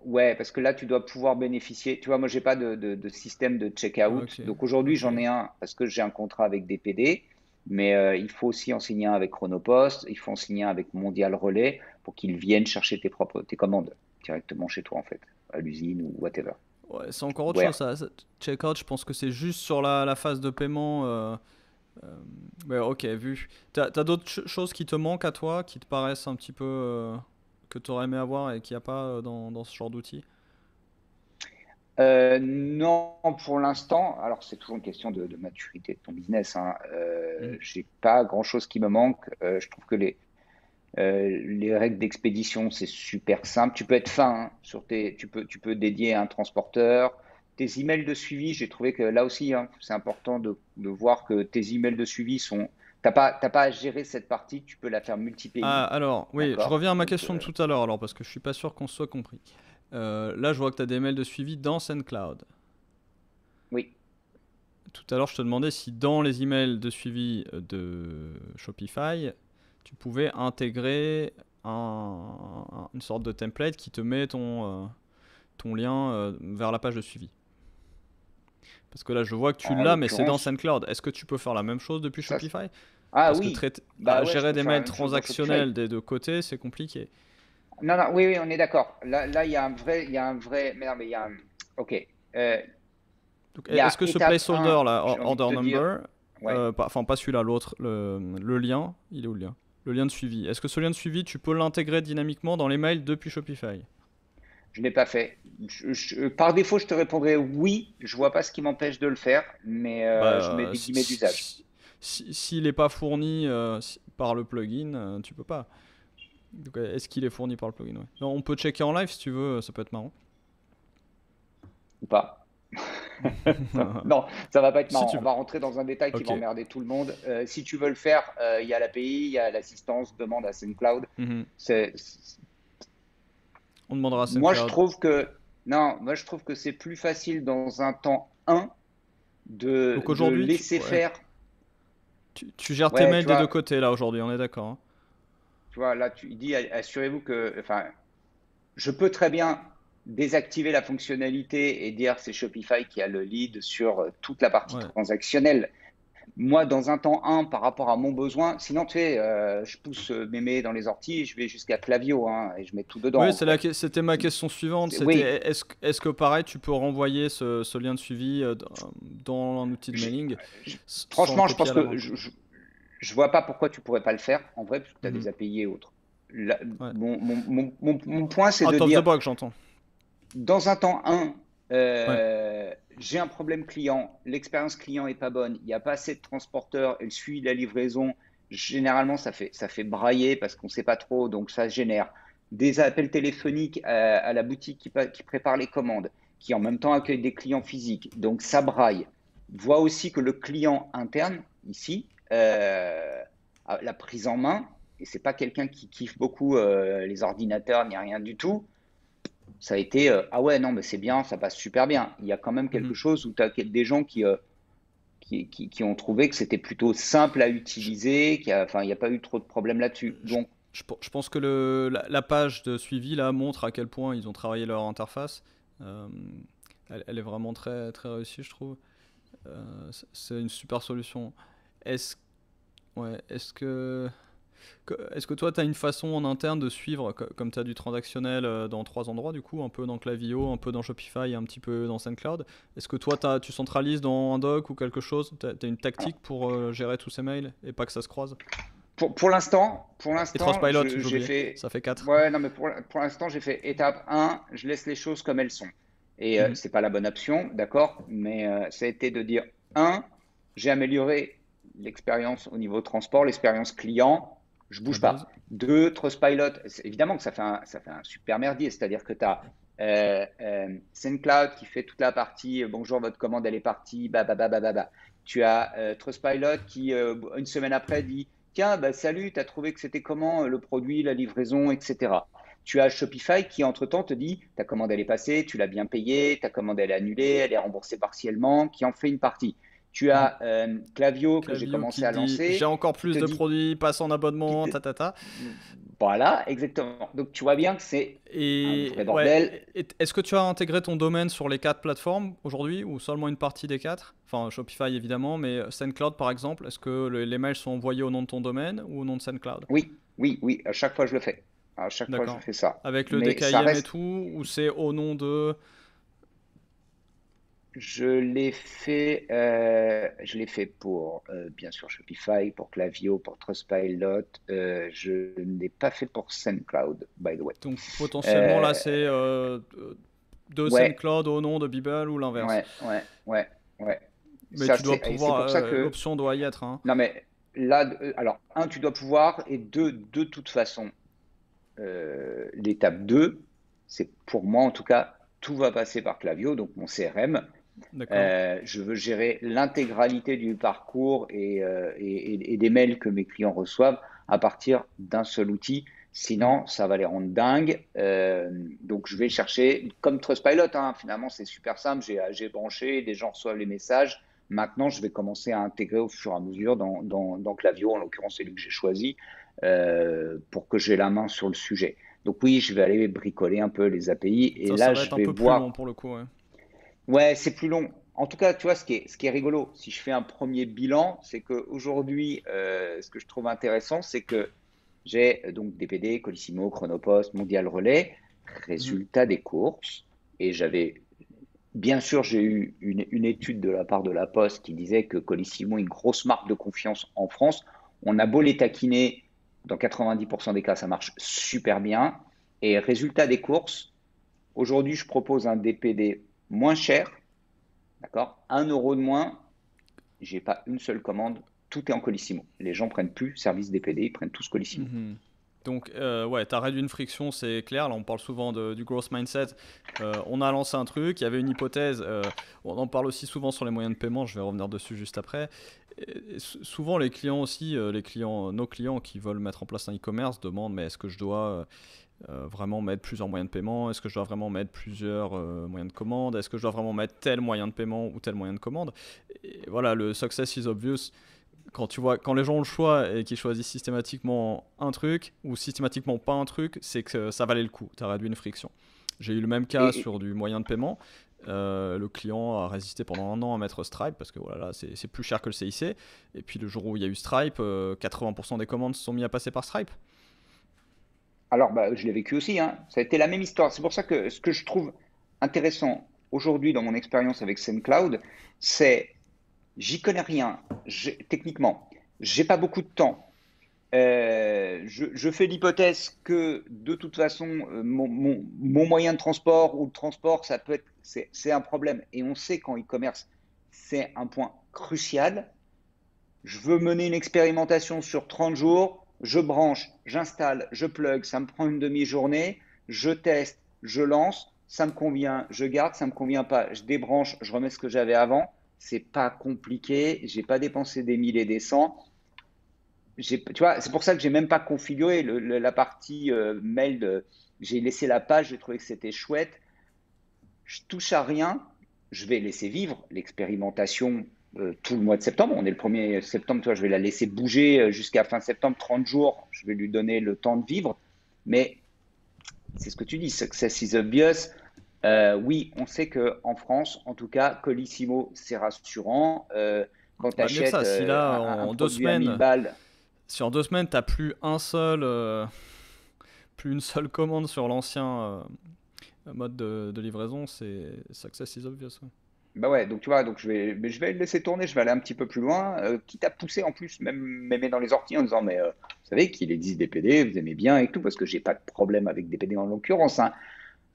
Ouais, parce que là, tu dois pouvoir bénéficier. Tu vois, moi, j'ai pas de système de checkout. Ok, Donc aujourd'hui, ok. j'en ai un parce que j'ai un contrat avec DPD, mais il faut aussi en signer un avec Chronopost. Il faut en signer un avec Mondial Relais pour qu'ils viennent chercher tes commandes directement chez toi, en fait, à l'usine ou whatever. Ouais, c'est encore autre chose Where. ça. Checkout, je pense que c'est juste sur la phase de paiement. Euh, mais ok, vu. T'as d'autres choses qui te manquent à toi, qui te paraissent un petit peu que t'aurais aimé avoir et qu'il n'y a pas dans ce genre d'outil? Non, pour l'instant. Alors, c'est toujours une question de maturité de ton business, hein. Mhm. J'ai pas grand-chose qui me manque. Je trouve que les règles d'expédition, c'est super simple. Tu peux être fin, hein, tu peux dédier un transporteur. Tes emails de suivi, j'ai trouvé que là aussi, hein, c'est important de voir que tes emails de suivi sont. T'as pas à gérer cette partie, tu peux la faire multi-pays, Ah, alors, oui, je d'accord? reviens à ma Donc, question de tout à l'heure, alors, parce que je suis pas sûr qu'on se soit compris. Là, je vois que tu as des mails de suivi dans SendCloud. oui. Tout à l'heure, je te demandais si dans les emails de suivi de Shopify, tu pouvais intégrer une sorte de template qui te met ton lien vers la page de suivi. Parce que là, je vois que tu En l'as, mais c'est dans l'occurrence, SendCloud. Est-ce que tu peux faire la même chose depuis ça. Shopify? Ah Parce que oui, bah ouais, je gérer peux des faire la mails même chose dans Shopify. transactionnels des deux côtés, c'est compliqué. Non, non, oui, oui, on est d'accord. Là, mais non, mais il y a un, ok. Euh, Donc, il y est-ce a que ce étape placeholder un, là, j'ai envie de order te dire, number, ouais, enfin pas celui-là, l'autre, le lien, il est où le lien? Le lien de suivi. Est-ce que ce lien de suivi, tu peux l'intégrer dynamiquement dans les mails depuis Shopify? je ne l'ai pas fait. Par défaut, je te répondrai oui. Je vois pas ce qui m'empêche de le faire, mais je mets Bah, des guillemets d'usage. s'il n'est pas fourni par le plugin, tu peux pas. Donc, est-ce qu'il est fourni par le plugin? Ouais. Non, on peut checker en live si tu veux, ça peut être marrant. Ou pas. Non, ça va pas être Si marrant. tu On veux. va rentrer dans un détail qui va Ok. emmerder tout le monde. Si tu veux le faire, il y a l'API, il y a l'assistance, demande à SendCloud. Mhm. C'est, On demandera à moi, je SoundCloud. trouve que, non, moi, je trouve que c'est plus facile dans un temps un Donc de aujourd'hui, laisser ouais, faire. tu gères tes Ouais, mails des deux côtés là aujourd'hui, on est d'accord, hein. tu vois, là, il dit, assurez-vous que, enfin, je peux très bien désactiver la fonctionnalité et dire c'est Shopify qui a le lead sur toute la partie Ouais. transactionnelle. Moi, dans un temps un par rapport à mon besoin, sinon, tu sais, je pousse mémé dans les orties, je vais jusqu'à Clavio, hein, et je mets tout dedans, Oui, en fait. c'était ma question suivante. Oui, C'était est-ce que pareil, tu peux renvoyer ce lien de suivi dans un outil de je- mailing je- sans le franchement, je copier pense à la que main, quoi. je vois pas pourquoi tu pourrais pas le faire en vrai, parce que tu as Mhm. des API et autres. Là, Ouais. mon point, c'est de Out of the dire, box, j'entends. dans un temps, Ouais. j'ai un problème client, l'expérience client est pas bonne, il n'y a pas assez de transporteurs et le suivi de la livraison, généralement, ça fait brailler parce qu'on ne sait pas trop, donc ça génère des appels téléphoniques à la boutique qui prépare les commandes, qui en même temps accueille des clients physiques, donc ça braille. Voit aussi que le client interne, ici, a la prise en main, et c'est pas quelqu'un qui kiffe beaucoup les ordinateurs ni rien du tout, ça a été ah ouais, non, mais c'est bien, ça passe super bien. Il y a quand même quelque Mhm. chose où tu as des gens qui ont trouvé que c'était plutôt simple à Je, utiliser, enfin, il n'y a pas eu trop de problèmes là-dessus. je- Donc, je pense que la page de suivi là montre à quel point ils ont travaillé leur interface. Euh, elle est vraiment très, très réussie, je trouve. C'est une super solution. Est-ce ouais, est-ce que toi, tu as une façon en interne de suivre, comme tu as du transactionnel dans trois endroits, du coup, un peu dans Klaviyo, un peu dans Shopify et un petit peu dans SendCloud. Est-ce que toi, tu centralises dans un doc ou quelque chose? Tu as une tactique pour gérer tous ces mails et pas que ça se croise? pour Et l'instant, Trustpilot, j'ai j'ai oublié, fait, ça fait 4. ouais, non, mais pour l'instant, j'ai fait étape un, je laisse les choses comme elles sont. Et c'est pas la bonne option, d'accord, mais ça a été de dire, un, j'ai amélioré l'expérience au niveau transport, l'expérience client, je La bouge base. pas. Deux, Trustpilot, évidemment que ça fait un super merdier, c'est-à-dire que tu as SendCloud qui fait toute la partie bonjour, votre commande elle est partie, bah, bah, bah, bah, bah, bah. Tu as Trustpilot qui, une semaine après, dit tiens, bah, salut, tu as trouvé que c'était comment le produit, la livraison, etc. Tu as Shopify qui, entre-temps, te dit ta commande elle est passée, tu l'as bien payée, ta commande elle est annulée, elle est remboursée partiellement, qui en fait une partie. Tu Mhm. as Klaviyo que j'ai Klaviyo qui commencé te à dit j'ai lancer, encore qui plus te de dit produits, passe en qui abonnement, te... ta ta ta. Voilà, exactement. Donc tu vois bien que c'est un vrai Et ouais, bordel. est-ce que tu as intégré ton domaine sur les quatre plateformes aujourd'hui ou seulement une partie des quatre? Enfin, Shopify évidemment, mais SendCloud par exemple, est-ce que les mails sont envoyés au nom de ton domaine ou au nom de SendCloud? Oui, oui, oui, à chaque fois je le fais. À chaque fois je D'accord. fais ça. Avec le Mais ça DKIM et reste, tout, ou c'est au nom de... je l'ai fait pour, bien sûr, Shopify, pour Klaviyo, pour Trustpilot. Je ne l'ai pas fait pour SendCloud, by the way. Donc potentiellement là Euh, c'est de ouais, SendCloud au nom de Bible ou l'inverse. ouais. Mais Ça, tu dois c'est, et c'est pouvoir, pour ça que, l'option doit y être, hein. non mais là, alors, un, tu dois pouvoir, et deux, de toute façon, l'étape 2, c'est pour moi en tout cas, tout va passer par Klaviyo, donc mon CRM. D'accord. Je veux gérer l'intégralité du parcours et des mails que mes clients reçoivent à partir d'un seul outil. Hmm. Sinon, ça va les rendre dingues. Donc, je vais chercher, comme Trustpilot, hein, finalement, c'est super simple. J'ai branché, des gens reçoivent les messages. Maintenant, je vais commencer à intégrer au fur et à mesure dans Klaviyo, en l'occurrence, c'est lui que j'ai choisi, pour que j'ai la main sur le sujet. Donc oui, je vais aller bricoler un peu les API et Ça là, va je être un vais peu plus long voir. pour le coup, ouais. Ouais, c'est plus long. En tout cas, tu vois, ce qui est rigolo, si je fais un premier bilan, c'est qu'aujourd'hui, ce que je trouve intéressant, c'est que j'ai donc DPD, Colissimo, Chronopost, Mondial Relais, Mhm. résultat des courses. Et bien sûr, j'ai eu une étude de la part de la Poste qui disait que Colissimo est une grosse marque de confiance en France. On a beau les taquiner, dans 90% des cas, ça marche super bien. Et résultat des courses, aujourd'hui, je propose un DPD moins cher. D'accord? 1 euro de moins, j'ai pas une seule commande, tout est en Colissimo. Les gens prennent plus service DPD, ils prennent tous Colissimo. Mhm. Donc, ouais, t'as réduit une friction, c'est clair. Là, on parle souvent du growth mindset. On a lancé un truc, il y avait une hypothèse. On en parle aussi souvent sur les moyens de paiement. Je vais revenir dessus juste après. Et souvent, les clients aussi, nos clients qui veulent mettre en place un e-commerce demandent, mais est-ce que je dois vraiment mettre plusieurs moyens de paiement? Est-ce que je dois vraiment mettre plusieurs moyens de commande? Est-ce que je dois vraiment mettre tel moyen de paiement ou tel moyen de commande? Et voilà, le success is obvious. Quand tu vois, quand les gens ont le choix et qu'ils choisissent systématiquement un truc ou systématiquement pas un truc, c'est que ça valait le coup. Tu as réduit une friction. J'ai eu le même cas Et, sur du moyen de paiement. Le client a résisté pendant un an à mettre Stripe parce que voilà, c'est plus cher que le CIC. Et puis le jour où il y a eu Stripe, 80% des commandes se sont mis à passer par Stripe. alors, bah, je l'ai vécu aussi, hein. Ça a été la même histoire. C'est pour ça que ce que je trouve intéressant aujourd'hui dans mon expérience avec SendCloud, c'est, j'y connais rien techniquement. j'ai pas beaucoup de temps. Je fais l'hypothèse que de toute façon, mon moyen de transport ou le transport, c'est un problème. Et on sait qu'en e-commerce, c'est un point crucial. Je veux mener une expérimentation sur 30 jours. Je branche, j'installe, je plug, ça me prend une demi-journée. Je teste, je lance, ça me convient, je garde, ça me convient pas, je débranche, je remets ce que j'avais avant. C'est pas compliqué. J'ai pas dépensé des mille et des cents. Tu vois, c'est pour ça que j'ai même pas configuré la partie mail. J'ai laissé la page, j'ai trouvé que c'était chouette. Je touche à rien. Je vais laisser vivre l'expérimentation tout le mois de septembre. On est le 1er septembre, tu vois, je vais la laisser bouger jusqu'à fin septembre, 30 jours. Je vais lui donner le temps de vivre. Mais c'est ce que tu dis, success is obvious. Oui, on sait qu'en France, en tout cas, Colissimo, c'est rassurant. Quand tu Bah, mieux que achètes ça, si là, un en deux produit à 1000 semaines, balles, si en 2 semaines, t'as plus une seule commande sur l'ancien mode de livraison, c'est success is obvious. Ouais. bah ouais, donc tu vois, donc mais je vais le laisser tourner, je vais aller un petit peu plus loin, quitte à pousser en plus, même m'aimer dans les orties en disant, mais vous savez qu'il existe des PD, vous aimez bien et tout, parce que j'ai pas de problème avec des PD en l'occurrence, hein.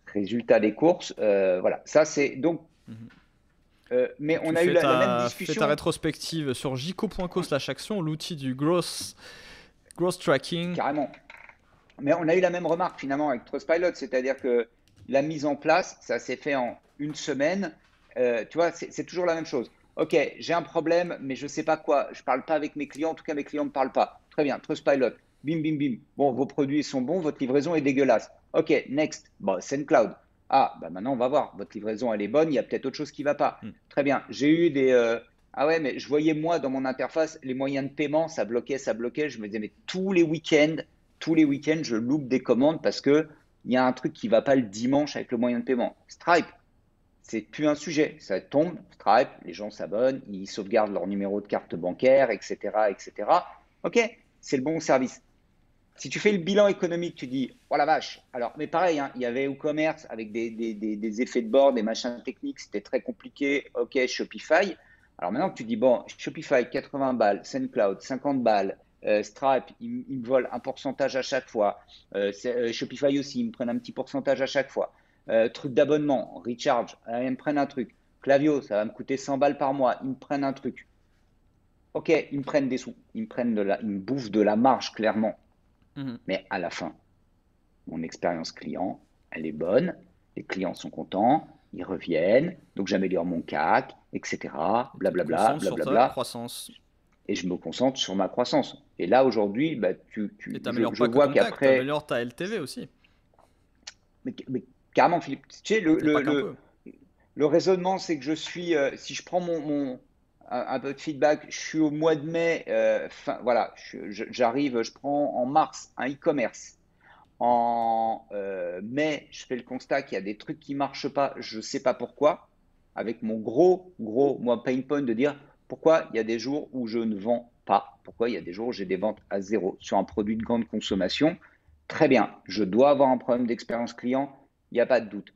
Résultat des courses, voilà, ça c'est donc, Mhm. mais Tu on a eu la même fais ta discussion rétrospective sur jico.co/action, l'outil du growth tracking. carrément, mais on a eu la même remarque finalement avec Trustpilot, c'est-à-dire que la mise en place, ça s'est fait en une semaine. Tu vois, c'est toujours la même chose. Ok, j'ai un problème, mais je ne sais pas quoi. Je ne parle pas avec mes clients. En tout cas, mes clients ne me parlent pas. Très bien, Trustpilot. Bim, bim, bim. Bon, vos produits sont bons, votre livraison est dégueulasse. Ok, next. Bon, SendCloud. Ah, bah maintenant, on va voir. Votre livraison, elle est bonne. Il y a peut-être autre chose qui ne va pas. Hmm. Très bien. J'ai eu des. Ah ouais, mais je voyais moi dans mon interface les moyens de paiement, ça bloquait, ça bloquait. Je me disais, mais tous les week-ends, je loupe des commandes parce que il y a un truc qui va pas le dimanche avec le moyen de paiement. Stripe, c'est plus un sujet. Ça tombe, Stripe, les gens s'abonnent, ils sauvegardent leur numéro de carte bancaire, etc., etc. Ok, c'est le bon service. Si tu fais le bilan économique, tu dis, oh la vache. Alors, mais pareil, hein, il y avait WooCommerce avec des effets de bord, des machins techniques, c'était très compliqué. Ok, Shopify. Alors maintenant que tu dis, bon, Shopify, 80 balles, SendCloud, 50 balles, Stripe, ils me volent un pourcentage à chaque fois. Shopify aussi, ils me prennent un petit pourcentage à chaque fois. Truc d'abonnement, Recharge, ils me prennent un truc. Klaviyo, ça va me coûter 100 balles par mois, ils me prennent un truc. Ok, ils me prennent des sous, ils me bouffent de la marge, clairement. Mhm. Mais à la fin, mon expérience client, elle est bonne, les clients sont contents, ils reviennent, donc j'améliore mon CAC, etc. Et tu te Blablabla, concentres sur ta blablabla, croissance. et je me concentre sur ma croissance. Et là, aujourd'hui, bah, Et t'améliores je pas que vois ton CAC, qu'après, t'améliores ta LTV aussi. mais carrément, Philippe, tu sais, Et pas qu'un peu. le raisonnement, c'est que si je prends un peu de feedback, je suis au mois de mai, voilà, j'arrive, je prends en mars un e-commerce. En mai, je fais le constat qu'il y a des trucs qui ne marchent pas, je ne sais pas pourquoi, avec mon moi, pain point de dire pourquoi il y a des jours où je ne vends pas, pourquoi il y a des jours où j'ai des ventes à zéro sur un produit de grande consommation. Très bien, je dois avoir un problème d'expérience client, il n'y a pas de doute.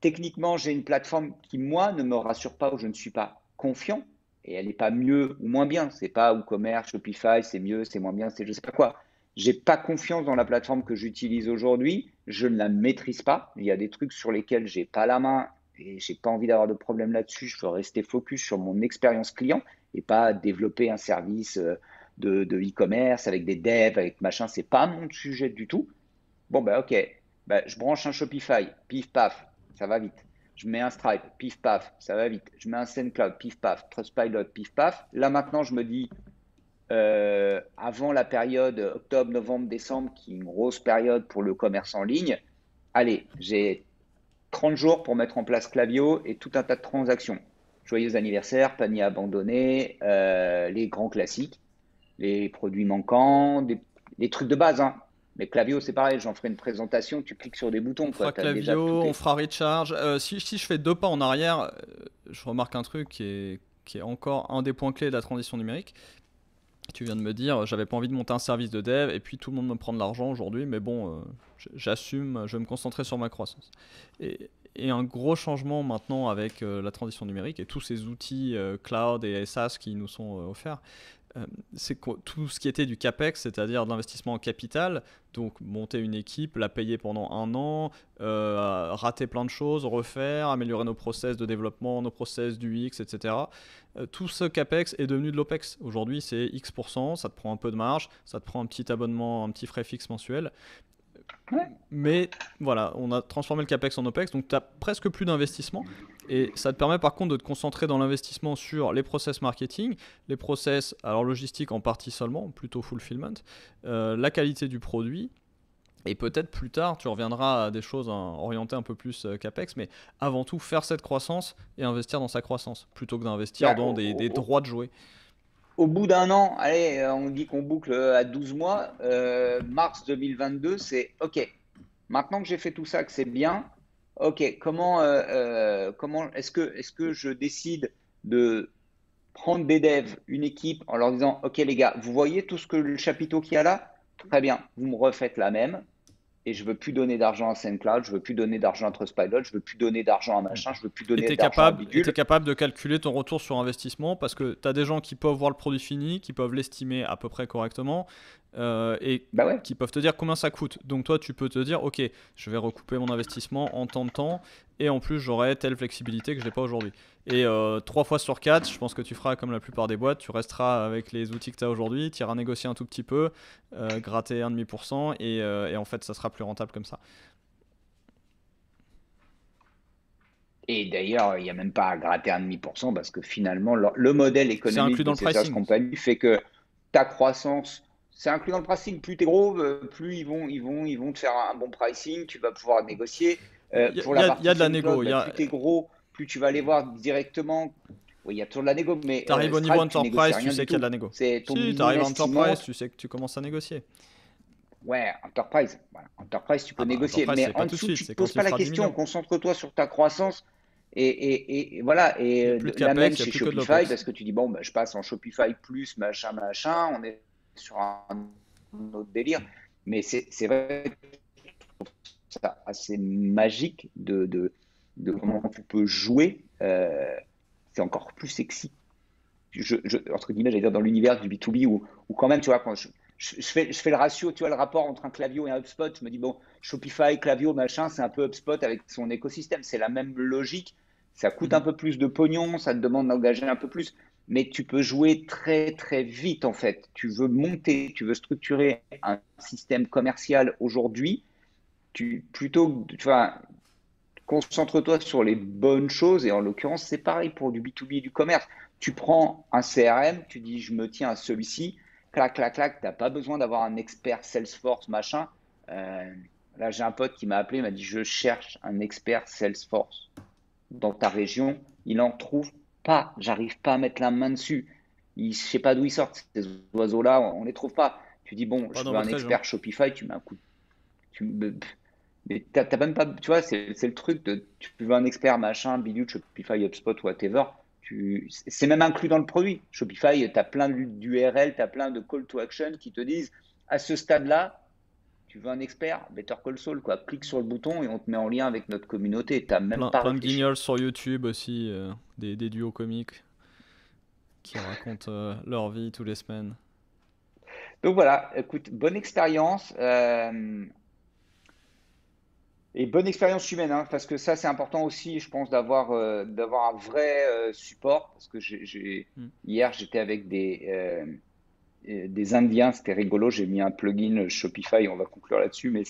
Techniquement, j'ai une plateforme qui, moi, ne me rassure pas ou je ne suis pas confiant et elle n'est pas mieux ou moins bien. C'est pas WooCommerce, Shopify, c'est mieux, c'est moins bien, c'est je sais pas quoi. J'ai pas confiance dans la plateforme que j'utilise aujourd'hui. Je ne la maîtrise pas. Il y a des trucs sur lesquels j'ai pas la main et j'ai pas envie d'avoir de problème là-dessus. Je veux rester focus sur mon expérience client et pas développer un service de e-commerce avec des devs, avec machin. C'est pas mon sujet du tout. Bon, bah, ok. Bah, je branche un Shopify, pif paf, ça va vite. Je mets un Stripe, pif paf, ça va vite. Je mets un SendCloud, pif paf, Trustpilot, pif paf. Là maintenant, je me dis, avant la période octobre, novembre, décembre, qui est une grosse période pour le commerce en ligne, allez, j'ai 30 jours pour mettre en place Klaviyo et tout un tas de transactions. Joyeux anniversaire, panier abandonné, les grands classiques, les produits manquants, les trucs de base, hein. Mais Klaviyo, c'est pareil, j'en ferai une présentation, tu cliques sur des On boutons, quoi. fera Tu as déjà tout Klaviyo, on est. fera Recharge. Si je fais 2 pas en arrière, je remarque un truc qui est encore un des points clés de la transition numérique. Tu viens de me dire, j'avais pas envie de monter un service de dev et puis tout le monde me prend de l'argent aujourd'hui, mais bon, j'assume, je vais me concentrer sur ma croissance. Et un gros changement maintenant avec la transition numérique et tous ces outils cloud et SaaS qui nous sont offerts, c'est tout ce qui était du CAPEX, c'est-à-dire de l'investissement en capital, donc monter une équipe, la payer pendant un an, rater plein de choses, refaire, améliorer nos process de développement, nos process du X, etc. Tout ce CAPEX est devenu de l'OPEX. Aujourd'hui, c'est X%, ça te prend un peu de marge, ça te prend un petit abonnement, un petit frais fixe mensuel. Ouais. Mais voilà, on a transformé le CAPEX en OPEX, donc tu n'as presque plus d'investissement. Et ça te permet par contre de te concentrer dans l'investissement sur les process marketing, les process, alors logistique en partie seulement, plutôt fulfillment, la qualité du produit. Et peut-être plus tard, tu reviendras à des choses orientées un peu plus CAPEX, mais avant tout, faire cette croissance et investir dans sa croissance, plutôt que d'investir Bah, dans des droits de jouer. au bout d'un an, allez, on dit qu'on boucle à 12 mois, mars 2022, c'est OK. Maintenant que j'ai fait tout ça, que c'est bien, OK, comment est-ce que je décide de prendre des devs, une équipe, en leur disant, OK les gars, vous voyez tout ce que le chapiteau qu'il y a là? Très bien, vous me refaites la même et je veux plus donner d'argent à SoundCloud, je veux plus donner d'argent à Trustpilot, je veux plus donner d'argent à machin, je veux plus Et donner tu es d'argent à capable, bidule. capable de calculer ton retour sur investissement parce que tu as des gens qui peuvent voir le produit fini, qui peuvent l'estimer à peu près correctement et Bah ouais. qui peuvent te dire combien ça coûte. Donc toi, tu peux te dire, ok, je vais recouper mon investissement en tant de temps et en plus, j'aurai telle flexibilité que je n'ai pas aujourd'hui. Et 3 fois sur 4, je pense que tu feras comme la plupart des boîtes, tu resteras avec les outils que tu as aujourd'hui, tu iras négocier un tout petit peu, gratter 1,5% et en fait, ça sera plus rentable comme ça. Et d'ailleurs, il n'y a même pas à gratter 1,5% parce que finalement, le modèle C'est économique inclus dans de le ces SaaS pricing. compagnies fait que ta croissance, c'est inclus dans le pricing. Plus tu es gros, plus ils vont te faire un bon pricing, tu vas pouvoir négocier. Il Pour y la a, y a partie de la négo. SoundCloud, bah, plus tu es gros, plus tu vas aller voir directement. Oui, il y a toujours de la négo, mais Tu arrives au niveau Stripe, tu négocies enterprise, tu rien sais du qu'il y a de tout. la négo. C'est ton Si tu arrives à business qui enterprise, monte. tu sais que tu commences à négocier. Ouais, Enterprise. Voilà. Enterprise, tu peux Ah bah négocier. enterprise, Mais c'est pas en tout de dessous, suite, tu ne te c'est poses quand il pas la fera 10 question. millions. Concentre-toi sur ta croissance. Et voilà. Il Et n'y a plus de la même capex, il n'y a chez plus que de Shopify, l'opex. parce que tu dis, bon, bah, je passe en Shopify plus, machin, machin. On est sur un autre délire. Mais c'est vrai que c'est assez magique de comment tu peux jouer. C'est encore plus sexy entre guillemets, j'allais dire dans l'univers du B2B où quand même, tu vois, quand je fais le ratio, tu vois, le rapport entre un Klaviyo et un HubSpot, je me dis, bon, Shopify, Klaviyo, machin, c'est un peu HubSpot avec son écosystème, c'est la même logique, ça coûte un Mhm. peu plus de pognon, ça te demande d'engager un peu plus, mais tu peux jouer très, très vite, en fait. Tu veux monter, tu veux structurer un système commercial aujourd'hui, tu vois, concentre-toi sur les bonnes choses. Et en l'occurrence, c'est pareil pour du B2B et du commerce. Tu prends un CRM, tu dis, je me tiens à celui-ci, clac, clac, clac, tu n'as pas besoin d'avoir un expert Salesforce, machin. Euh, Là, j'ai un pote qui m'a appelé, il m'a dit, je cherche un expert Salesforce dans ta région. Il n'en trouve pas. J'arrive pas à mettre la main dessus. Je ne sais pas d'où ils sortent, ces oiseaux-là, on ne les trouve pas. Tu dis, bon, Pas je dans veux un votre région. expert Shopify, tu mets un coup. Tu me, mais t'as même pas, tu vois, c'est le truc de, tu veux un expert machin, bidule, Shopify, HubSpot, whatever. C'est même inclus dans le produit. Shopify, tu as plein d'URL, tu as plein de call to action qui te disent, à ce stade-là, tu veux un expert, Better Call Saul, quoi. Clique sur le bouton et on te met en lien avec notre communauté. Tu n'as même pas Plein de réfléchi. guignols sur YouTube aussi, des duos comiques qui racontent leur vie tous les semaines. Donc voilà, écoute, bonne expérience. Et bonne expérience humaine, hein, parce que ça, c'est important aussi, je pense, d'avoir un vrai support. Parce que Mm. hier, j'étais avec des Indiens, c'était rigolo. J'ai mis un plugin Shopify, on va conclure là-dessus, mais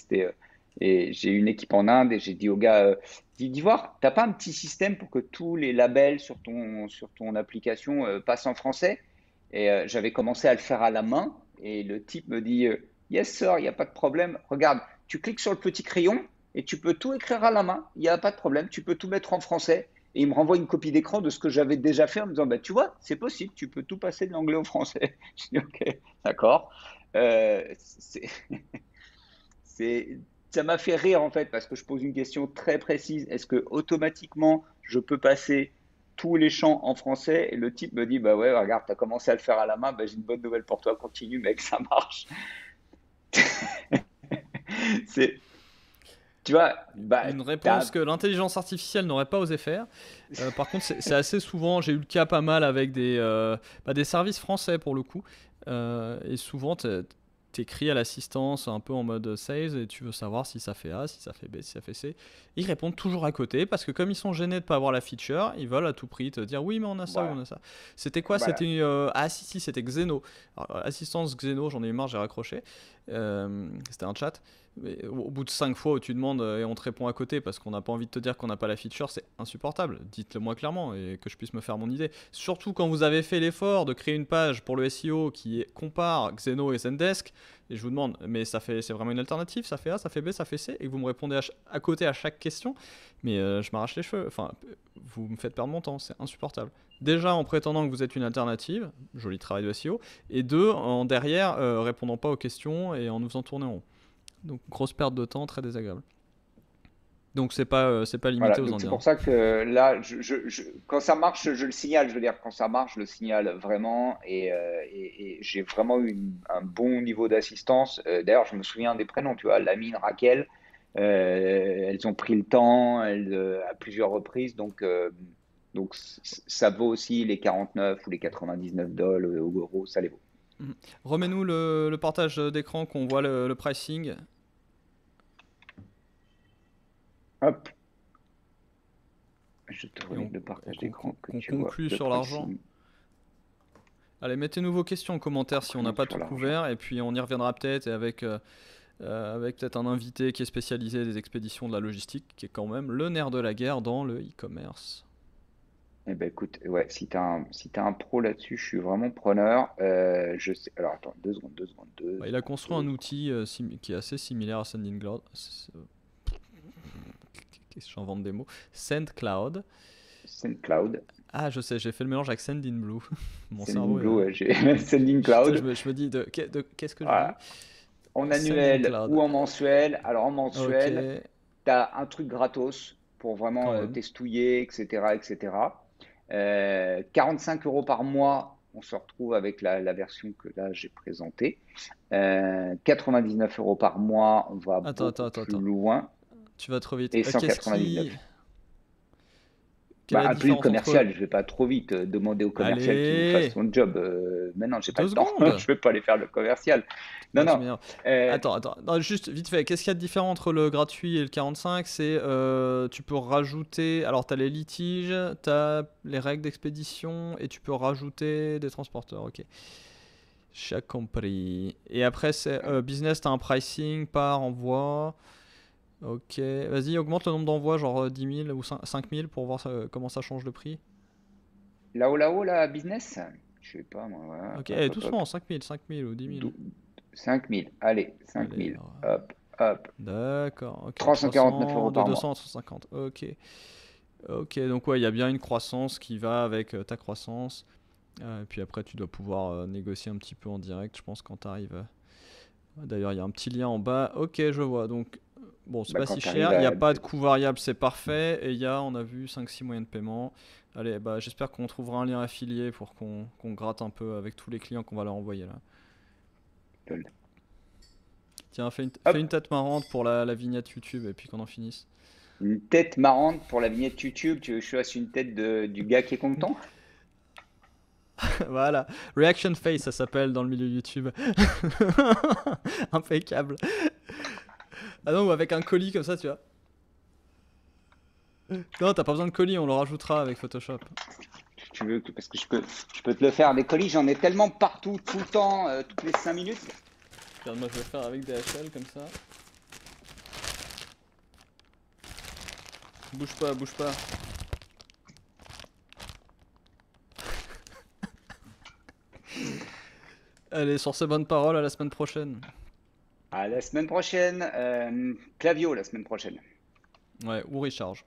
et j'ai une équipe en Inde et j'ai dit au gars, d'Ivoire, t'as pas un petit système pour que tous les labels sur ton application passent en français? Et j'avais commencé à le faire à la main et le type me dit, Yes sir, il n'y a pas de problème. Regarde, tu cliques sur le petit crayon et tu peux tout écrire à la main, il n'y a pas de problème, tu peux tout mettre en français. Et il me renvoie une copie d'écran de ce que j'avais déjà fait en me disant, bah, tu vois, c'est possible, tu peux tout passer de l'anglais au français. Je dis, ok, d'accord. C'est, c'est- Ça m'a fait rire en fait parce que je pose une question très précise. Est-ce que automatiquement je peux passer tous les champs en français? Et le type me dit, bah ouais, regarde, tu as commencé à le faire à la main, bah, j'ai une bonne nouvelle pour toi, continue mec, ça marche. C'est, Tu vois, bah, Une réponse que l'intelligence artificielle n'aurait pas osé faire. Par contre, c'est assez souvent, j'ai eu le cas pas mal avec des services français pour le coup. Et souvent, t'écris à l'assistance un peu en mode sales et tu veux savoir si ça fait A, si ça fait B, si ça fait C. Ils répondent toujours à côté parce que comme ils sont gênés de pas avoir la feature, ils veulent à tout prix te dire oui mais on a ça ou on voilà, a ça. C'était quoi? voilà. C'était ah si c'était Xeno. Alors, assistance Xeno, j'en ai eu marre, j'ai raccroché. C'était un chat. Mais au bout de 5 fois où tu demandes et on te répond à côté parce qu'on n'a pas envie de te dire qu'on n'a pas la feature, c'est insupportable. Dites-le moi clairement et que je puisse me faire mon idée. Surtout quand vous avez fait l'effort de créer une page pour le SEO compare Xeno et Zendesk et je vous demande, mais c'est vraiment une alternative, ça fait A, ça fait B, ça fait C et que vous me répondez à côté à chaque question, mais je m'arrache les cheveux. Enfin, vous me faites perdre mon temps, c'est insupportable. Déjà en prétendant que vous êtes une alternative, joli travail de SEO, et deux, en derrière, répondant pas aux questions et en nous faisant tourner en rond. Donc grosse perte de temps, très désagréable. Donc c'est pas limité Voilà, aux donc c'est Indiens. pour ça que là, quand ça marche, je le signale. Je veux dire, quand ça marche, je le signale vraiment. Et j'ai vraiment eu un bon niveau d'assistance. D'ailleurs, je me souviens des prénoms, tu vois, Lamine, Raquel. Elles ont pris le temps à plusieurs reprises. Donc ça vaut aussi les 49 ou les 99 dollars ou euros, ça les vaut. Mhm. Remets-nous le partage d'écran qu'on voit le pricing. Hop, je te Et remets le partage d'écran que qu'on tu vois conclut le sur l'argent. pricing. Allez, mettez-nous vos questions en commentaire si on n'a Concluons pas sur tout l'argent. couvert, et puis on y reviendra peut-être avec peut-être un invité qui est spécialisé des expéditions de la logistique, qui est quand même le nerf de la guerre dans le e-commerce. Eh ben écoute, ouais, si t'as un pro là-dessus, je suis vraiment preneur. Je sais. Alors attends, 2 secondes, 2 secondes, deux Bah, il a secondes, construit deux un secondes. outil qui est assez similaire à SendinCloud. Qu'est-ce que j'invente des mots? SendCloud. SendCloud, Ah, je sais, j'ai fait le mélange avec Sendinblue. Mon cerveau, SendingBlue, j'ai SendingCloud. je me dis qu'est-ce que je dis? Voilà. En annuel SendinCloud. ou en mensuel. Alors en Ok, mensuel, t'as un truc gratos pour quand vraiment même. testouiller, etc., etc. 45 € par mois, on se retrouve avec la version que là j'ai présentée. 99 € par mois, on va beaucoup plus Attends. loin. Tu vas trop vite. Et 199. Quelle est Bah, la appelez le différence entre... commercial, je vais pas trop vite demander au commercial qu'il vous fasse Allez, son job. Maintenant, j'ai pas deux le temps, secondes. je vais pas aller faire le commercial. Non, Ah, tu non. m'énerves. Euh, Attends. Non, juste vite fait. Qu'est-ce qu'il y a de différent entre le gratuit et le 45? C'est tu peux rajouter. Alors, t'as les litiges, t'as les règles d'expédition et tu peux rajouter des transporteurs. Ok. J'ai compris. Et après, c'est business, t'as un pricing par envoi. Ok. Vas-y, augmente le nombre d'envois, genre 10 000 ou 5 000 pour voir comment ça change le prix. là-haut, là, business. Je sais pas, moi. Voilà. Ok, Hop, allez, hop, hop. doucement, 5 000 ou 10 000. 5000. Allez, Allez, 5000. Hop, hop. d'accord, ok, 349 300, euros de par 200 mois. à 150, ok. Ok, donc ouais, il y a bien une croissance qui va avec ta croissance. Et puis après, tu dois pouvoir négocier un petit peu en direct, je pense, quand tu arrives. D'ailleurs, il y a un petit lien en bas. Ok, je vois. Donc, bon, c'est Bah, pas quand si tu arrives cher. Il n'y a à. pas de coût variable, c'est parfait. Et il y a, on a vu, 5-6 moyens de paiement. Allez, bah, j'espère qu'on trouvera un lien affilié pour qu'on gratte un peu avec tous les clients qu'on va leur envoyer là. Tiens, fais une Hop, tête marrante pour la vignette YouTube et puis qu'on en finisse. une tête marrante pour la vignette YouTube. Tu veux que je fasse une tête du gars qui est content? Voilà, Reaction Face, ça s'appelle dans le milieu YouTube. Impeccable. Ah non, ou avec un colis comme ça, tu vois. Non, t'as pas besoin de colis, on le rajoutera avec Photoshop. Tu veux parce que je peux te le faire. Des colis, j'en ai tellement partout, tout le temps, toutes les 5 minutes. Regarde, moi je vais faire avec DHL comme ça. Bouge pas, bouge pas. Allez, sur ces bonnes paroles, à la semaine prochaine. À la semaine prochaine. Clavio, la semaine prochaine. Ouais, ou recharge.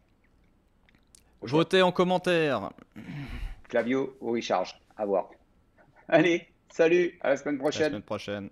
Au choix. Votez en commentaire. Clavio ou Recharge. À voir. Allez, salut, à la semaine À la prochaine. semaine prochaine.